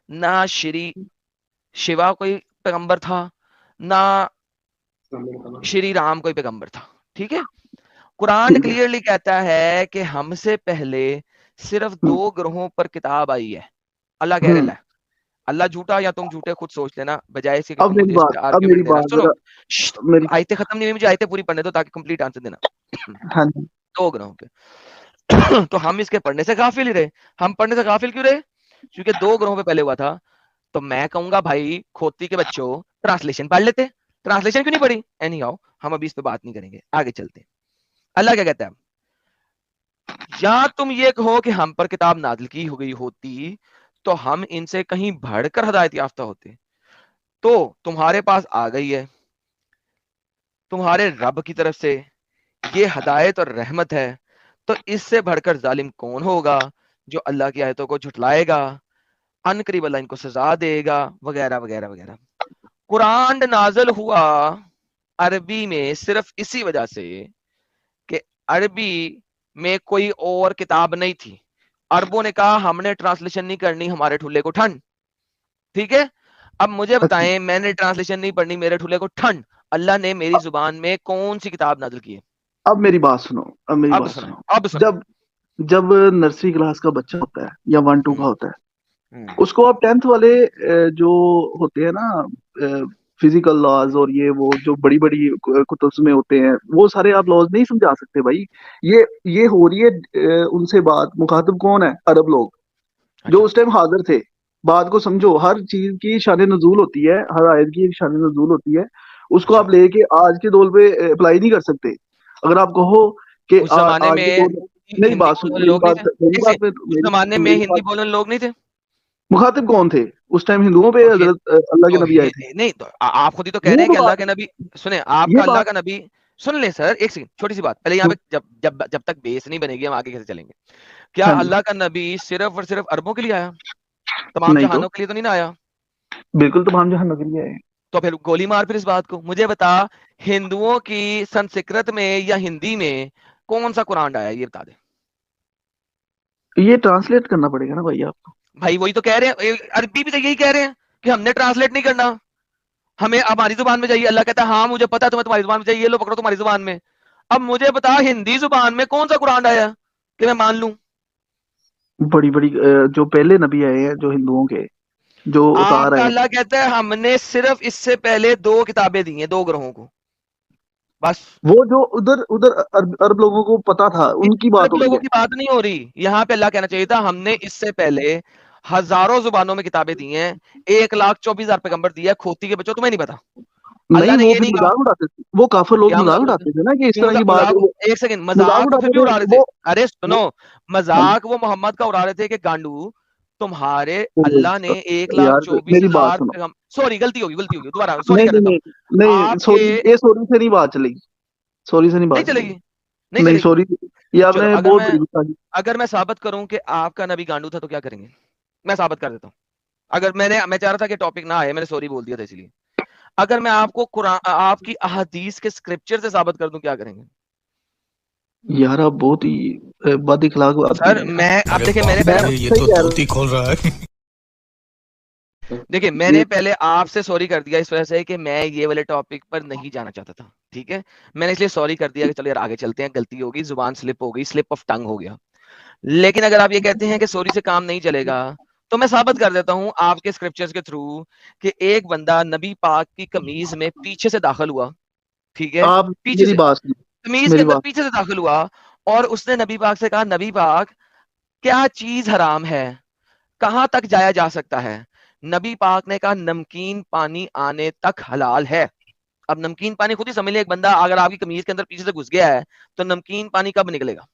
C: ना श्री शिवा कोई पैगंबर था, ना श्री राम कोई पैगंबर था। ठीक है, कुरान
B: ठीक है।
C: क्लियरली कहता है कि हमसे पहले सिर्फ
B: हम्म,
C: 2 ग्रोहों पर किताब आई है। अल्लाह कह
B: हम्म।
C: रहा है, अल्लाह झूठा या तुम झूठे, खुद सोच लेना, बजाय इसके कि
B: अब
C: तुम
B: मेरी
C: मुझे इस
B: बात
C: पे
B: अब मेरी
C: आर्ग्यूमेंट देना।
B: बात
C: सुनो,
B: जरा, मेरी।
C: आयतें खत्म नहीं हुई, मुझे आयतें पूरी पढ़ने दो ताकि कंप्लीट आंसर देना।
B: हाँ जी।
C: 2 ग्रोहों के तो हम इसके पढ़ने से गाफिल ही रहे। हम पढ़ने से गाफिल क्यों रहे? क्योंकि 2 ग्रोहों पे पहले हुआ था। तो मैं कहूंगा भाई खोती के बच्चों, ट्रांसलेशन पढ़ लेते। ट्रांसलेशन क्यों नहीं पढ़ी? एनी हाउ, हम अभी इस पे बात नहीं करेंगे, आगे चलते हैं। अल्लाह क्या कहता है, या तुम ये कहो कि हम पर किताब नाजिल की हो गई होती तो हम इनसे कहीं बढ़कर हदायत याफ्ता होते। तो तुम्हारे पास आ गई है तुम्हारे रब की तरफ से ये हदायत और रहमत है, तो इससे बढ़कर जालिम कौन होगा जो अल्लाह की आयतों को झुटलाएगा, अनकरीब अल्लाह इनको सजा देगा, वगैरह वगैरह वगैरह। कुरान नाजल हुआ अरबी में सिर्फ इसी वजह से कि अरबी में कोई और किताब नहीं थी। अरबों ने कहा हमने ट्रांसलेशन नहीं करनी, हमारे ठुल्ले को ठंड। ठीक है, अब मुझे
B: अच्छा,
C: बताएं, मैंने ट्रांसलेशन नहीं पढ़नी, मेरे ठुल्ले को ठंड, अल्लाह ने मेरी जुबान में कौन सी किताब नाजिल की है?
B: अब मेरी बात सुनो, अब मेरी
C: अब
B: बात
C: सुनाए,
B: सुनो।
C: अब सुनाए।
B: जब जब नर्सरी क्लास का बच्चा होता है या 1 2 का
C: हम्म,
B: होता है, उसको आप 10th वाले जो होते हैं ना फिजिकल लॉज और ये वो जो बड़ी बड़ी कुतुब्स में होते हैं, वो सारे आप लॉज नहीं समझा सकते भाई। ये हो रही है उनसे बात, मुखातिब कौन है? अरब लोग जो
C: अच्छा
B: उस टाइम हाजिर थे। बात को समझो, हर चीज की शान नजूल होती है, हर आयत की एक शान नजूल होती है। उसको
C: अच्छा
B: आप लेके आज के दौर पे अप्लाई नहीं कर सकते। अगर आप कहो कि
C: उस जमाने
B: आज के
C: में
B: दौर में, मेरी
C: हिंदी
B: बात सुनो,
C: बोलने वाले लोग नहीं थे,
B: मेरी
C: एक
B: बात
C: सेकंड,
B: में
C: उस जमाने में
B: मेरी
C: हिंदी
B: बात,
C: बोलने वाले लोग नहीं थे।
B: मुखातिब कौन थे उस टाइम? हिंदुओं पे
C: तो,
B: हजरत अल्लाह के नबी आए थे।
C: नहीं तो आप खुद ही तो कह रहे
B: ये
C: हैं
B: तो
C: कि अल्लाह
B: बात
C: के
B: है,
C: नबी, सुने
B: ये
C: आपका अल्लाह
B: बात।
C: का नबी, सुन ले सर एक सेकंड, छोटी सी बात पहले यहाँ पे, जब जब जब तक बेस नहीं बनेगी हम आगे कैसे चलेंगे। क्या
B: हाँ जी,
C: अल्लाह का नबी सिर्फ और सिर्फ अरबों के लिए आया, तमाम
B: नहीं तो
C: जहानों के लिए तो नहीं ना आया?
B: बिल्कुल तमाम जहां नबी आए हैं।
C: तो फिर गोली मार फिर इस बात को, मुझे बता हिंदुओं की संस्कृत में या हिंदी में कौन सा कुरान आया, ये बता दे।
B: ये ट्रांसलेट करना पड़ेगा ना भाई आपको।
C: भाई वही तो कह रहे हैं, अरबी भी तो यही कह रहे हैं कि हमने ट्रांसलेट नहीं करना, हमें हमारी जुबान में चाहिए। अल्लाह कहता है हाँ मुझे पता है तुम्हें तुम्हारी जुबान में चाहिए, ये लो पकड़ो तुम्हारी जुबान में। अब मुझे बता हिंदी जुबान में कौन सा कुरान आया कि मैं मान लूं।
B: बड़ी बड़ी जो पहले नबी आए हैं जो हिंदुओं के, जो उतार
C: आपका
B: आए
C: अल्लाह
B: हैं,
C: कहता है हमने सिर्फ इससे पहले 2 किताबें दी हैं 2 ग्रहों को, बस।
B: वो जो उधर उधर अरब लोगों को पता था, उनकी बात
C: अरब
B: हो रही
C: लोगों
B: है।
C: की बात नहीं हो रही, यहाँ पे अल्लाह कहना चाहिए था हमने इससे पहले हजारों जुबानों में किताबें दी हैं, 1,24,000 पैगंबर दिया है, खोती के बच्चों तुम्हें नहीं पता।
B: नहीं,
C: अल्लाह ने
B: वो
C: ये
B: फिर
C: नहीं कहा।
B: मजाक उड़ाते थे, वो काफिर लोग
C: क्या
B: मजाक
C: मजाक उड़ाते?
B: उड़ाते थे ना कि इस
C: क्यों
B: तरह की
C: मजाक
B: बात, वो
C: एक सेकंड,
B: मजाक
C: मजाक तो फिर
B: उड़ाते
C: भी
B: थे
C: उड़ा रहे थे।
B: वो
C: अरे
B: वो
C: सुनो, मजाक वो मोहम्मद का उड़ा रहे थे कि गांडू तुम्हारे अल्लाह ने एक लाख
B: यार
C: चौबीस
B: मेरी बात
C: हजार
B: सुनो।
C: सॉरी गलती होगी दोबारा सॉरी
B: नहीं
C: कर
B: नहीं
C: देता हूँ।
B: नहीं नहीं,
C: आपके
B: सॉरी, ये सॉरी से नहीं बात चलेगी, सॉरी से नहीं
C: नहीं
B: बात
C: चलेगी,
B: चलेगी।
C: नहीं
B: नहीं
C: चलेगी।
B: सॉरी, ये
C: चलो
B: आपने बहुत बड़ी गुस्ताखी।
C: अगर मैं साबित करूं कि आपका नबी गांडू था तो क्या करेंगे? मैं साबित कर देता हूँ। अगर मैं चाह रहा था कि टॉपिक ना आए, मैंने सॉरी बोल दिया था इसलिए। अगर मैं आपको कुरान आपकी अहादीस के स्क्रिप्चर से साबित कर दूं, क्या करेंगे?
B: यार आप बहुत ही बद इखलाक आदमी
C: सर
B: है यार।
C: मैं अब
F: अरे
C: देखिए मैंने
F: बाप
C: पहले
F: रे,
B: मैं
F: ये
B: सही
F: तो
B: कह रहा
F: धोती खोल रहा है।
C: देखिए
B: हूँ
C: मैंने
B: ये।
C: पहले आपसे सॉरी कर दिया इस वजह से कि मैं ये वाले टॉपिक पर नहीं जाना चाहता था, ठीक है। मैंने इसलिए सॉरी कर दिया कि चलो यार आगे चलते हैं, गलती होगी, जुबान स्लिप हो गई, स्लिप ऑफ टंग हो गया। लेकिन अगर आप ये कहते हैं कि सॉरी से काम नहीं चलेगा, तो मैं साबित कर देता हूं आपके स्क्रिप्चर्स के थ्रू कि एक बंदा नबी पाक की कमीज में पीछे से दाखिल हुआ, ठीक है,
B: आप
C: पीछे
B: मेरी
C: से
B: बात सुनो,
C: कमीज के
B: मेरी
C: अंदर
B: बात।
C: पीछे से दाखिल हुआ, और उसने नबी पाक से कहा नबी पाक क्या चीज हराम है, कहां तक जाया जा सकता है? नबी पाक ने कहा नमकीन पानी आने तक हलाल है। अब नमकीन पानी खुद ही समझ ले, एक बंदा अगर आपकी कमीज के अंदर पीछे से घुस गया है तो नमकीन पानी कब निकलेगा?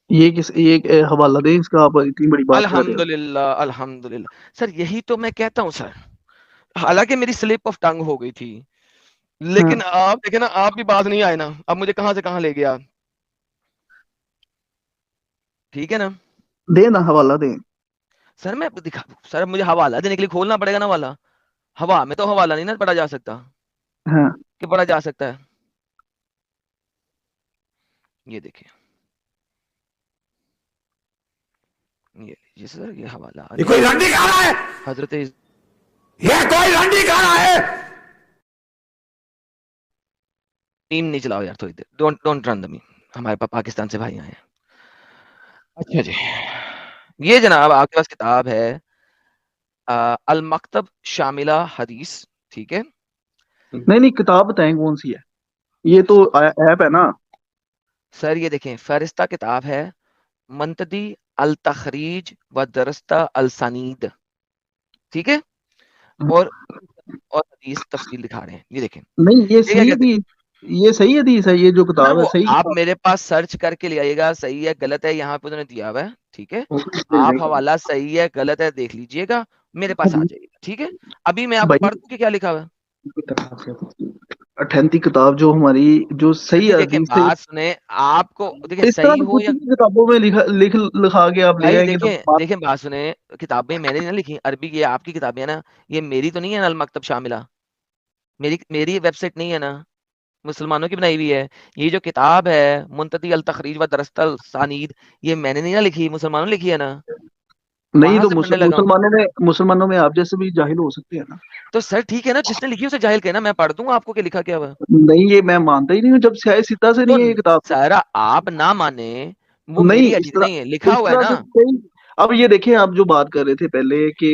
B: ये एक हवाला दें इसका, आप इतनी बड़ी बात कर रहे हो।
C: अल्हम्दुलिल्लाह अल्हम्दुलिल्लाह सर, यही तो मैं कहता हूं सर। हालांकि मेरी स्लिप ऑफ टंग हो गई थी,
B: हाँ,
C: लेकिन आप देखे ना, आप भी बाज नहीं आए ना, अब मुझे कहां से कहां ले गया। ठीक है ना
B: दे ना हवाला दें।
C: सर, मैं दिखा, सर मुझे हवाला देने के लिए खोलना पड़ेगा ना वाला, हवा में तो हवाला नहीं ना पढ़ा जा सकता,
B: हाँ,
C: कि पढ़ा जा सकता है। ये देखिए, ये सर ये हवाला आ
F: ये
C: गया
F: कोई रंडी खा रहा है,
C: हजरत
F: ये कोई रंडी खा रहा है।
C: मीम नहीं चलाओ यार थोड़ी देर, don't don't run the meme, हमारे पास पाकिस्तान से भाई आए हैं। अच्छा जी, ये जनाब आपके पास किताब है अल मकतब शामिला हदीस, ठीक है।
B: नहीं नहीं, किताब बताएं कौन सी है? ये तो ऐप है ना।
C: सर ये देखें, फरिश्ता किताब है मंतदी अल तखरीज व दरस्ता अल सनीद, ठीक है। और हदीस तफसील दिखा रहे हैं, ये देखें।
B: नहीं, ये
C: ये क्या
B: सही
C: कहते हैं?
B: हदीस, ये सही हदीस है, ये जो
C: ना
B: किताब है
C: वो
B: सही
C: आप
B: किताब
C: मेरे पास सर्च करके ले आइएगा, सही है गलत है यहाँ पे उन्होंने दिया हुआ है, ठीक है। आप
B: है।
C: हवाला सही है गलत है देख लीजिएगा, मेरे पास आ जाइएगा, ठीक है। अभी मैं आपको
B: भाई
C: पढ़ दूं कि क्या लिखा हुआ है।
B: अठैंती किताब जो हमारी, जो सही
C: नहीं देखें
B: हदीस है,
C: बात सुने, आपको देखें
B: इस तरह
C: सही
B: तो
C: हो
B: कुछ
C: या,
B: नहीं किताबों में लिखा के आप ले
C: भाई
B: आएंगे तो
C: देखें
B: बात।
C: देखें बात सुने, किताबें मैंने नहीं ना लिखी, अरबी की आपकी किताबें है ना, ये मेरी तो नहीं है ना, अल मकतब शामिला मेरी मेरी वेबसाइट नहीं है ना, मुसलमानों की बनाई हुई है। ये जो किताब है मुंतदी अल तखरीज व दरस्तल सानीद, ये मैंने नहीं ना लिखी, मुसलमानों ने लिखी है ना,
B: नहीं
C: वहां
B: तो
C: से पढ़ने लगा हूँ।
B: मुसलमानों में आप जैसे भी जाहिल हो सकते हैं ना।
C: तो सर ठीक है ना, जिसने लिखी उसे जाहिल कहना, मैं पढ़ दूंगा आपको क्या लिखा क्या हुआ।
B: नहीं, ये मैं मानता ही नहीं हूँ, जब स्याह सीता से
C: तो
B: नहीं है ये किताब तो।
C: सर आप ना माने, वो
B: नहीं,
C: मेरी
B: इस
C: हदीस नहीं है,
B: तरह
C: लिखा
B: इस
C: हुआ है
B: तरह
C: ना।
B: से कई अब ये देखिए, आप जो बात कर रहे थे पहले कि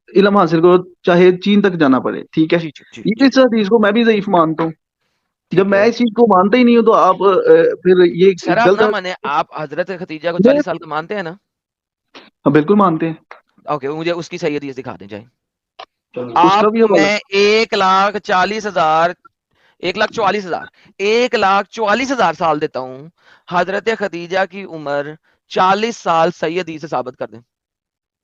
B: इल्म हासिल करो चाहे चीन तक जाना पड़े, ठीक है।
C: जी जी जी
B: ये
C: जी
B: इस हदीस को मैं भी ज़ईफ मानता हूँ। जब
C: ठीक
B: मैं
C: है
B: इस चीज को मानता ही नहीं हूँ तो आप फिर ये
C: सर, आप
B: गलत
C: ना
B: है।
C: माने, आप हजरत खतीजा को
B: मैं
C: 40 साल का मानते हैं ना?
B: हाँ, बिल्कुल मानते हैं।
C: ओके, मुझे उसकी सही हदीस दिखा दें जाए।
B: उसका भी
C: आपको
B: हवाला।
C: मैं 1,40,000 1,44,000 1,44,000 साल देता हूँ। हजरत खतीजा की उम्र 40 साल सही हदीस से साबित कर दें।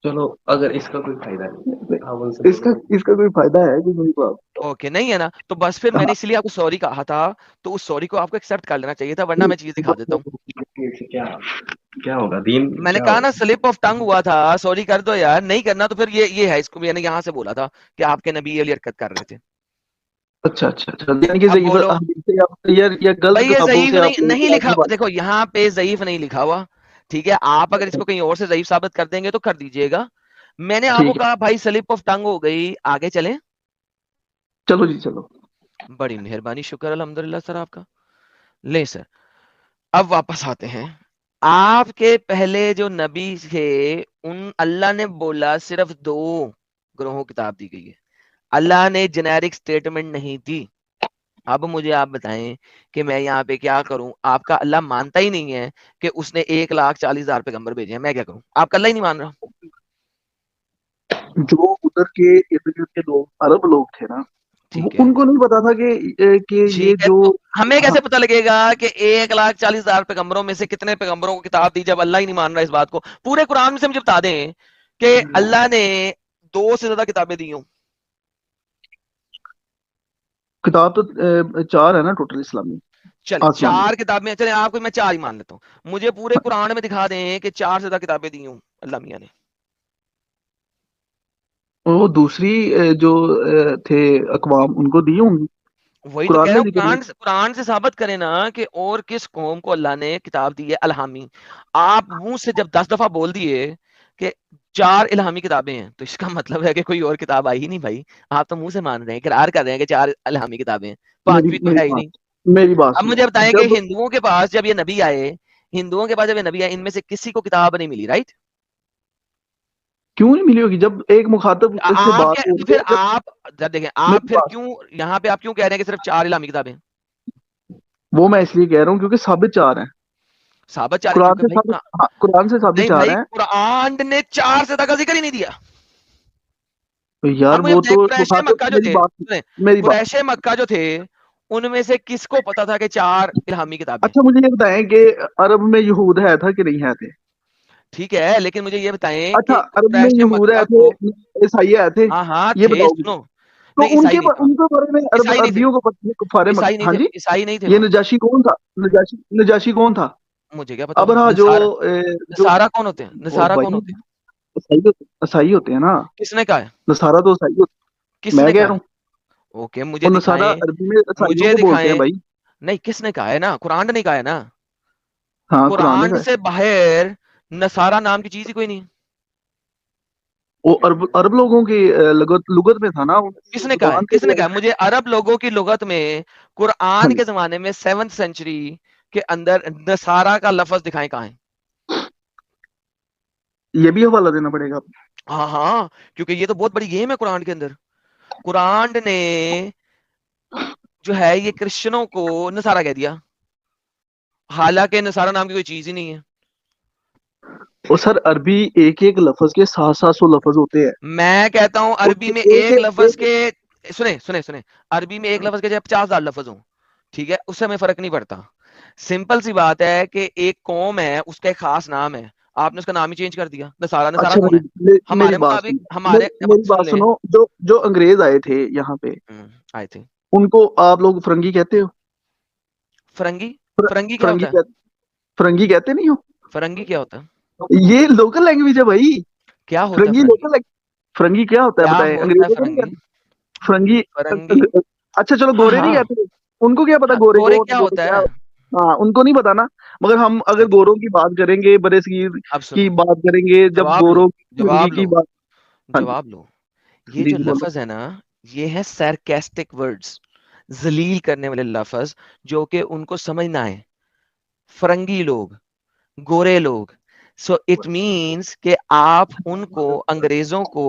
G: चलो, अगर इसका कोई फायदा नहीं, आप उनसे
B: इसका
G: बोलो।
B: इसका कोई फायदा है कि नहीं बाप?
C: ओके, नहीं है ना, तो बस फिर मैंने
B: हाँ,
C: इसलिए आपको सॉरी कहा था, तो उस सॉरी को आपको एक्सेप्ट कर लेना चाहिए था, वरना मैं चीज दिखा देता हूँ।
G: इससे क्या क्या होगा, दीन
C: मैंने
G: क्या
C: कहा
G: होगा?
C: ना, स्लिप ऑफ टंग हुआ था, सॉरी कर दो यार, नहीं करना तो फिर ये है, इसको मैंने यहाँ से बोला था कि आपके नबी ये हरकत कर रहे थे।
B: अच्छा अच्छा अच्छा, यानी कि
C: अब
B: ज़ईफ
C: बोलो
B: हदीस से आप या गलत
C: भाई, ये
B: किताबों
C: ज़ईफ
B: से
C: नहीं
B: आप
C: नहीं
B: लेके
C: लिखा,
B: आगे
C: देखो यहाँ पे ज़ईफ नहीं लिखा हुआ, ठीक है। आप अगर इसको कहीं और से ज़ईफ साबित कर देंगे तो कर दीजिएगा। मैंने आपको
B: ठीक है।
C: कहा भाई स्लिप ऑफ टंग हो गई, आगे चलें।
B: चलो जी चलो।
C: बड़ी मेहरबानी, शुक्र अल्हम्दुलिल्लाह सर आपका। ले सर, अब वापस आते हैं। आपके पहले जो नबी थे, उन अल्लाह ने बोला सिर्फ 2 ग्रोहों की किताब दी गई है। अल्लाह ने जेनेरिक स्टेटमेंट नहीं दी। अब मुझे आप बताएं कि मैं यहाँ पे क्या करूं? आपका अल्लाह मानता ही नहीं है कि उसने 1,40,000 पैगंबर भेजे हैं, मैं क्या करूं? आपका अल्लाह ही नहीं मान रहा।
B: जो उधर के इर्द गिर्द के लोग अरब लोग थे ना, वो
C: ठीक है
B: उनको नहीं पता था कि ये
C: ठीक है,
B: जो।
C: तो हमें
B: हाँ,
C: कैसे पता लगेगा कि 1,40,000 पैगंबरों में से कितने पैगंबरों को किताब दी, जब अल्लाह ही नहीं मान रहा इस बात को? पूरे कुरान में से मुझे बता दें कि अल्लाह ने 2 से ज्यादा किताबें दी हों।
B: किताब तो 4 है ना टोटल इस्लामी
C: चले
B: आसमानी।
C: 4 किताबें, चले आपको मैं 4 ही मान लेता हूँ। मुझे पूरे कुरान में दिखा दें कि 4 से ज्यादा किताबें दी हों अल्लाह मियां ने।
B: वो दूसरी जो थे अकवाम उनको दी होंगी,
C: वही तो कह
B: कुरान
C: रहा
B: में
C: हूँ,
B: जिक्र नहीं।
C: कुरान से साबित करें ना कि और किस कौम को अल्लाह ने किताब दी है अलहामी। आप मुंह से जब 10 दफा बोल दिए कि 4 इल्हामी किताबें हैं, तो इसका मतलब है कि कोई और किताब आई ही नहीं भाई। आप तो मुंह से मान रहे हैं, इकरार कर रहे हैं कि 4 इल्हामी किताबें हैं,
B: मेरी
C: 5वीं तो
B: मेरी
C: है ही
B: बात
C: नहीं।
B: मेरी बात
C: अब मुझे
B: सुनो।
C: बताएं कि
B: जब
C: हिंदुओं के पास जब ये नबी आए, हिंदुओं के पास जब ये नबी आए, इनमें से किसी को किताब नहीं मिली, राइट?
B: क्यों नहीं मिली होगी जब एक मुखातब से बात
C: आपके
B: हो
C: तो
B: रही
C: फिर
B: है? जब
C: आप जब देखें, आप
B: मेरी
C: फिर
B: बात,
C: क्यों यहाँ पे आप क्यों कह रहे हैं कि सिर्फ 4 इल्हामी किताबें?
B: वो मैं इसलिए कह रहा हूँ क्योंकि साबित 4 हैं।
C: साबित 4
B: कुरान
C: क्योंकि
B: से
C: भाई
B: साबित, हाँ, कुरान से साबित
C: नहीं
B: 4
C: भाई,
B: हैं।
C: कुरान ने 4 से ज्यादा का जिक्र ही नहीं दिया।
B: तो यार
C: अब मुझे
B: वो
C: बताएं,
B: तो
C: कुरैशे
B: मुखातब,
C: मक्का जो थे, सुने,
B: मेरी बात।
C: कुरैशे मक्का जो थे, उनमें से किसको पता था कि 4 इल्हामी किताबें?
B: अच्छा, मुझे ये बताएं कि अरब में यहूद है था कि नहीं है थे?
C: ठीक है, लेकिन मुझे ये बताएं
B: अच्छा,
C: कि
B: अरब में
C: कुरैशे
B: यहूद है
C: मक्का
B: थे,
C: को,
B: ईसाई है थे,
C: हाँ हाँ
B: ये
C: थे,
B: बताओगे?
C: सुनो,
B: तो
C: नहीं ईसाई नहीं था,
B: उनके बारे में
C: ईसाई नहीं थे,
B: अरबियों को फारे
C: ईसाई नहीं
B: हाँ
C: थे,
B: जी।
C: ईसाई नहीं थे
B: ये
C: वहां।
B: नजाशी कौन था? नजाशी कौन था?
C: मुझे क्या पता,
B: अबरहा जो
C: नसारा,
B: जो
C: नसारा कौन होते हैं?
B: ओ
C: नसारा कौन
B: भाई,
C: होते हैं?
B: ईसाई होते हैं ना।
C: किसने कहा है?
B: नसारा तो ईसाई होते हैं, मैं
C: किसने
B: कह
C: कहा
B: रहा
C: है?
B: हूँ।
C: ओके, मुझे
B: और नसारा
C: दिखाएं,
B: अरबी में ईसाइयों
C: मुझे
B: को बोलते हैं
C: दिखाएं।
B: भाई।
C: नहीं, किसने कहा है ना, कुरान ने नहीं कहा है ना।
B: हाँ, कुरान
C: कुरान
B: है।
C: से बाहर नसारा नाम की चीज ही कोई नहीं है।
B: वो अरब अरब लोगों की लुगत लुगत में था ना, उनकी
C: किसने कहा है?
B: जुबान से
C: किसने कहा है? मुझे अरब लोगों की लुगत में,
B: हाँ
C: कुरान
B: जी।
C: के जमाने में 7th सेंचुरी के अंदर नसारा का लफ्ज दिखाएं कहाँ है?
B: ये भी हवाला देना पड़ेगा।
C: हाँ हाँ, क्योंकि ये तो बहुत बड़ी गेम है कुरान के अंदर। कुरान ने जो है ये क्रिश्चियनों को नसारा कह दिया, हालांकि नसारा नाम की कोई चीज ही नहीं है।
B: और सर, अरबी एक एक लफ्ज के 700 लफ्ज होते हैं।
C: मैं कहता हूं अरबी
B: उसके
C: में
B: एक
C: एक
B: एक
C: लफ्ज
B: एक
C: के, सुने सुने सुने, अरबी में एक लफ्ज के जब 50,000 लफ्ज हो, ठीक है, उससे हमें फर्क नहीं पड़ता। सिंपल सी बात है कि एक कौम है, उसका एक खास नाम है, आपने उसका नाम ही चेंज कर दिया। नसारा, नसारा
B: अच्छा,
C: कौन है?
B: मेरी
C: हमारे
B: बात
C: मुताबिक,
B: सुनो।
C: हमारे, अब
B: मेरी
C: सुन
B: बात
C: ले।
B: सुनो। जो जो अंग्रेज आए थे यहाँ पे,
C: आई थिंक
B: उनको आप लोग फरंगी कहते हो?
C: फरंगी,
B: फर,
C: फरंगी क्या
B: फरंगी
C: होता है?
B: कहते फरंगी कहते नहीं हो?
C: फरंगी क्या होता है?
B: ये लोकल लैंग्वेज है भाई।
C: क्या होता है
B: फरंगी
C: फरंगी?
B: लोकल। फरंगी क्या होता है
C: क्या
B: बताएं,
C: होता है
B: अंग्रेजों को नहीं
C: फरंगी?
B: कहते फरंगी।
C: फरंगी,
B: अच्छा चलो,
C: हाँ
B: गोरे नहीं
C: हाँ
B: कहते, उनको क्या पता
C: हाँ,
B: गोरे
C: गोरे
B: कौन
C: क्या
B: गोरे
C: होता
B: क्या।
C: है?
B: हाँ, उनको नहीं पता ना। मगर हम अगर
C: एग्जैक्टली,
B: गोरों की बात करेंगे, बरसगीर
C: अब
B: की
C: सुनो,
B: बात करेंगे, जब
C: जवाब लो,
B: गोरों की फरंगी
C: जवाब
B: की
C: लो,
B: बात। हाँ जी।
C: जवाब लो। ये
B: जी
C: जो
B: जी बोलो।
C: लफ्ज है ना, ये है sarcastic वर्ड्स, जलील करने वाले लफ्ज, जो कि उनको समझ ना आए। फरंगी लोग, गोरे लोग, सो इट मीन्स कि आप उनको अंग्रेजों को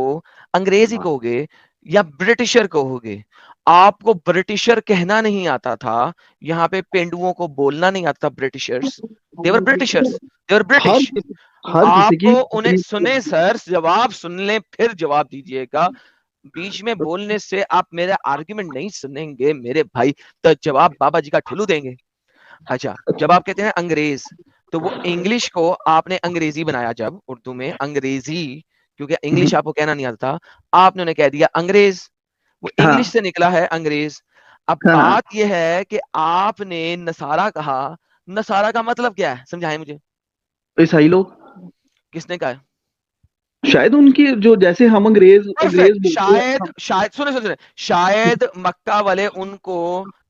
C: अंग्रेज ही कहोगे या ब्रिटिशर कहोगे। आपको ब्रिटिशर कहना नहीं आता था, यहाँ पे पेंडुओं को बोलना नहीं आता था ब्रिटिशर्स, देवर ब्रिटिशर्स, देवर
B: हर
C: ब्रिटिश।
B: किसी हर किसी की
C: आपको उन्हें सुने सर, जवाब सुन लें फिर जवाब दीजिएगा। बीच में बोलने से आप मेरा आर्गुमेंट नहीं सुनेंगे मेरे भाई, तो जवाब बाबा जी का ठुल्लू देंगे। अच्छा, जब आप कहते हैं अंग्रेज, तो वो इंग्लिश को आपने अंग्रेजी बनाया, जब उर्दू में अंग्रेजी, क्योंकि इंग्लिश आपको कहना नहीं आता था, आपने उन्हें कह दिया अंग्रेज, वो
B: हाँ
C: इंग्लिश से निकला है अंग्रेज। अब
B: हाँ
C: बात यह है कि आपने नसारा कहा, नसारा का मतलब क्या है, समझाएं मुझे,
B: ईसाई लोग,
C: किसने कहा है?
B: शायद उनकी जो जैसे हम अंग्रेज
C: परफेक्ट,
B: बोलते हैं,
C: शायद शायद सुने सुने सुने, शायद मक्का वाले उनको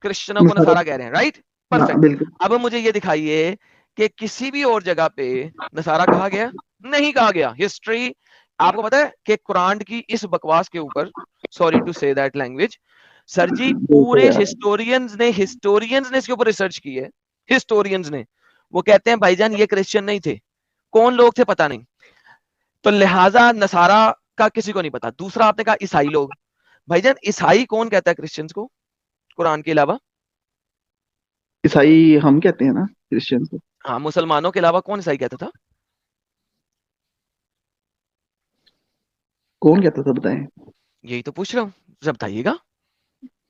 C: क्रिश्चियनों को
B: नसारा,
C: नसारा कह रहे हैं, राइट?
B: हाँ
C: परफेक्ट।
B: बिल्कुल।
C: अब मुझे ये दिखाइए कि किसी भी और जगह पे नसारा कहा गया? नहीं कहा गया। हिस्ट्री, आपको पता है कि कुरान की इस बकवास के ऊपर, sorry to say that language, sir ji
B: बिल्कुल
C: पूरे
B: यार,
C: हिस्टोरियंस ने इसके ऊपर रिसर्च की है, हिस्टोरियंस ने। वो कहते हैं भाईजान ये क्रिश्चियन नहीं थे, कौन लोग थे पता नहीं, तो लिहाजा नसारा का किसी को नहीं पता। दूसरा आपने कहा ईसाई लोग, भाईजान ईसाई कौन कहता है क्रिश्चियंस को कुरान के अलावा?
B: ईसाई हम कहते हैं ना क्रिश्चियन को।
C: हाँ, मुसलमानों के अलावा कौन ईसाई कहता था?
B: कौन कहता था बताएं?
C: यही तो पूछ रहा हूँ, जब बताइएगा।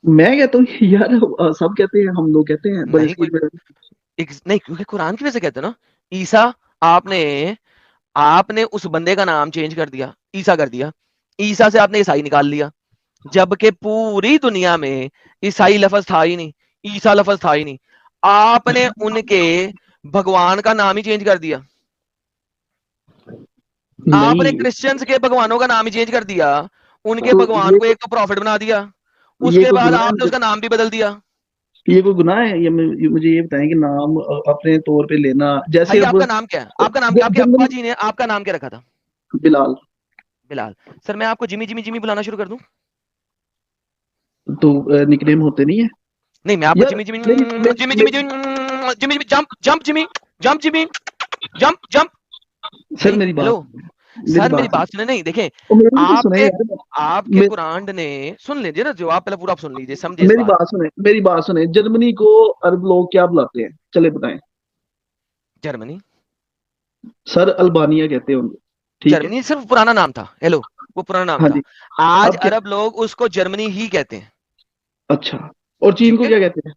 B: मैं कहता हूँ यार, सब कहते हैं, हम लोग कहते हैं बड़े
C: नहीं कोई
B: स्कूल में।
C: नहीं, क्योंकि कुरान की वजह से कहते हैं ना। ईसा, आपने आपने उस बंदे का नाम चेंज कर दिया, ईसा कर दिया, ईसा से आपने ईसाई निकाल लिया, जबकि पूरी दुनिया में ईसाई लफज था ही नहीं, ईसा लफज था ही नहीं। आपने उनके भगवान का नाम ही चेंज कर दिया, आपने
B: नहीं
C: क्रिश्चियंस के भगवानों का नाम ही चेंज कर दिया, उनके
B: तो
C: भगवान को एक तो प्रॉफिट बना दिया,
B: ये
C: उसके
B: कोई
C: बाद
B: गुनाह
C: आपने
B: है?
C: उसका नाम भी बदल दिया।
B: ये कोई गुनाह है? ये मुझे ये बताएं कि नाम अपने तौर पे लेना, जैसे
C: भाई
B: अब
C: आपका नाम क्या है? आपका नाम क्या, आपके अब्बा
B: जनरली
C: जी ने आपका नाम क्या रखा था?
B: बिलाल,
C: बिलाल। सर मैं आपको जिमी जिमी जिमी बुलाना शुरू कर दूं?
B: तो निकनेम होते नहीं है
C: नहीं, मैं आपको
B: यार।
C: जिमी जिमी
B: मेरी
C: जिमी
B: मेरी
C: जिमी
B: मेरी
C: Jimmy Jimmy jump jump Jimmy jump Jimmy jump jump.
B: Sir
C: भाई
B: मेरी
C: हेलो
B: बात
C: सर, मेरी बात सुने। नहीं देखें,
B: मेरी तो सुने
C: आपके
B: यार।
C: आपके
B: मे,
C: कुरान ने, सुन लीजिए ना, जवाब पहले पूरा सुन लीजिए, समझे इस
B: मेरी
C: बात।
B: बात सुने, मेरी बात सुने। जर्मनी को अरब लोग क्या बुलाते हैं, चले बताएं?
C: जर्मनी,
B: सर अल्बानिया कहते हैं उनको, ठीक है?
C: जर्मनी सिर्फ पुराना नाम था, हेलो, वो पुराना नाम
B: हाँ
C: था।
B: जी।
C: आज
B: अब क्या?
C: अरब लोग उसको जर्मनी ही कहते हैं,
B: अच्छा, और चीन
C: ठीक
B: को
C: है?
B: क्या कहते हैं?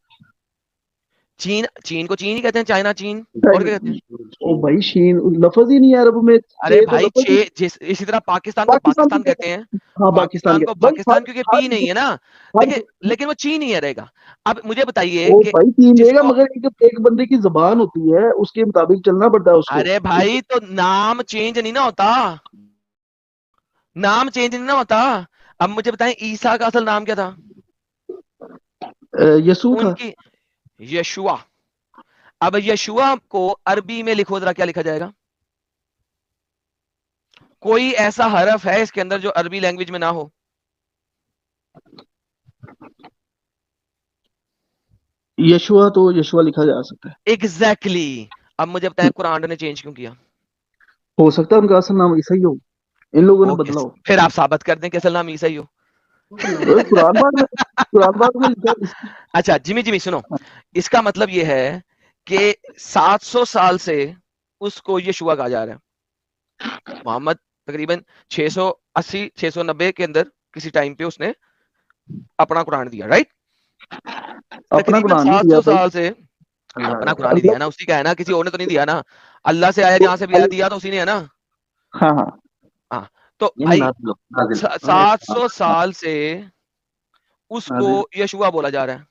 C: चीन, चीन को चीन ही कहते हैं, चाइना चीन, और क्या कहते हैं?
B: ओ भाई, शीन लफज ही नहीं है अरब में,
C: अरे
B: चे तो
C: भाई
B: लफज ही।
C: इसी तरह पाकिस्तान को
B: पाकिस्तान को
C: पाकिस्तान कहते हैं,
B: हाँ पाकिस्तान
C: पाकिस्तान
B: के
C: को
B: भाई, हर
C: पाकिस्तान, क्योंकि पी
B: हर
C: नहीं है ना।
B: हर
C: देखिए, लेकिन वो चीन ही है रहेगा। अब मुझे बताइए
B: ओ
C: कि
B: भाई चीन रहेगा,
C: जिसको,
B: मगर एक बंदे की जबान होती है, उसके मुताबिक चलना पड़ता है उसको।
C: अरे भाई तो नाम चेंज नहीं ना होता, नाम चेंज नहीं ना होता। अब मुझे बताएं ईसा का असल नाम क्या था?
B: यसू था।
C: उनकी यशुआ। अब यशुआ को अरबी में लिखो जरा, क्या लिखा जाएगा? कोई ऐसा हरफ है इसके अंदर जो अरबी लैंग्वेज में ना हो?
B: यशुआ तो यशुआ लिखा जा सकता है।
C: एग्जैक्टली अब मुझे बताएं कुरान ने चेंज क्यों किया?
B: हो सकता है उनका असल नाम ईसा ही हो, इन लोगों ने
C: ओके,
B: बदला हो।
C: फिर आप साबित कर दें कि असल नाम ईसा ही हो।
B: कुरान पाक में लिखा है
C: अच्छा जिमी जिमी सुनो, इसका मतलब यह है कि 700 साल से उसको यशुआ कहा जा रहा है। मोहम्मद तकरीबन 680 690 के अंदर किसी टाइम पे उसने अपना कुरान दिया, राइट?
B: अपना
C: तकरीबन
B: कुरान नहीं दिया
C: 700
B: भाई।
C: साल से अपना कुरान ही दिया
B: अल्लाह,
C: है ना, उसी का है ना, किसी और ने तो नहीं दिया ना। अल्लाह से आया, जहां से भी आया दिया तो उसी ने है ना।
B: हाँ हाँ।
C: हाँ, तो
G: ये
C: भाई
G: नाजिल
C: 700 साल से उसको
B: नाजिल।
C: यशुआ बोला जा रहा है,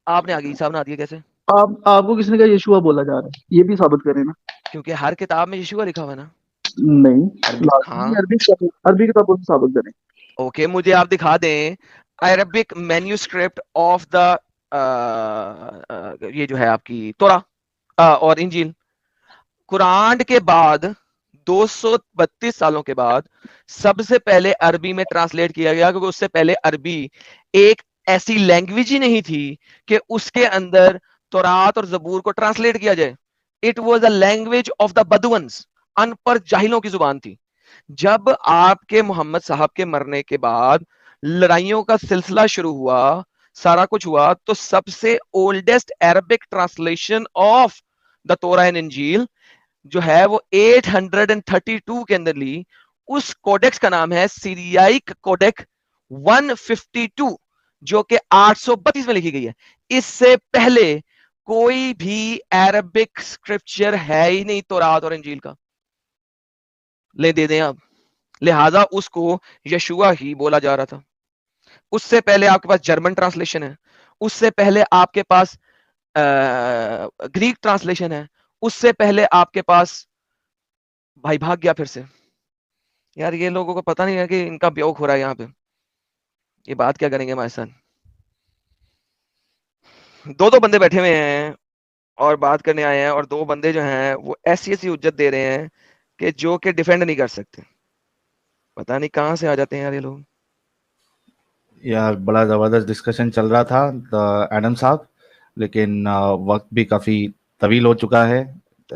C: आपने आगे ईसा बना दिया, कैसे?
B: आपको किसने कहा यशुआ बोला जा रहा है? ये भी साबित करें ना।
C: क्योंकि हर किताब में यशुआ लिखा हुआ है ना।
B: नहीं,
C: हाँ,
B: लाजमी अरबी किताबों से साबित करें।
C: ओके, मुझे आप दिखा दें अरबिक मैन्यूस्क्रिप्ट ऑफ द ये जो है आपकी तोरा और इंजील। कुरान के बाद 232 सालों के बाद सबसे पहले अरबी में ट्रांसलेट किया गया, क्योंकि उससे पहले अरबी एक ऐसी लैंग्वेज ही नहीं थी कि उसके अंदर तौरात और जबूर को ट्रांसलेट किया जाए। It was a language of the Bedouins. अनपढ़ जाहिलों की जुबान थी। जब आपके मोहम्मद साहब के मरने के बाद लड़ाइयों का सिलसिला शुरू हुआ, सारा कुछ हुआ, तो सबसे oldest Arabic translation of the तोरा एंड इंजील जो है वो 832 के अंदर ली। उस कोडेक्स का नाम है सीरियाइक कोडेक 152 जो कि 832 में लिखी गई है। इससे पहले कोई भी अरबिक स्क्रिप्चर है ही नहीं तौरात और इंजील का। ले दे दें आप, लिहाजा उसको यशुआ ही बोला जा रहा था। उससे पहले आपके पास जर्मन ट्रांसलेशन है, उससे पहले आपके पास ग्रीक ट्रांसलेशन है, उससे पहले आपके पास भाई भाग गया फिर से। यार ये लोगों को पता नहीं है कि इनका ब्योग हो रहा है यहाँ पे। ये बात क्या करेंगे हमारे साथ? दो बंदे बैठे हुए हैं और बात करने आए हैं, और दो बंदे जो हैं वो ऐसी ऐसी हुज्जत दे रहे हैं कि जो कि डिफेंड नहीं कर सकते। पता नहीं कहाँ से आ जाते हैं यार ये लोग।
A: यार बड़ा ज़बरदस्त डिस्कशन चल रहा था एडम साहब, लेकिन वक्त भी काफ़ी तवील हो चुका है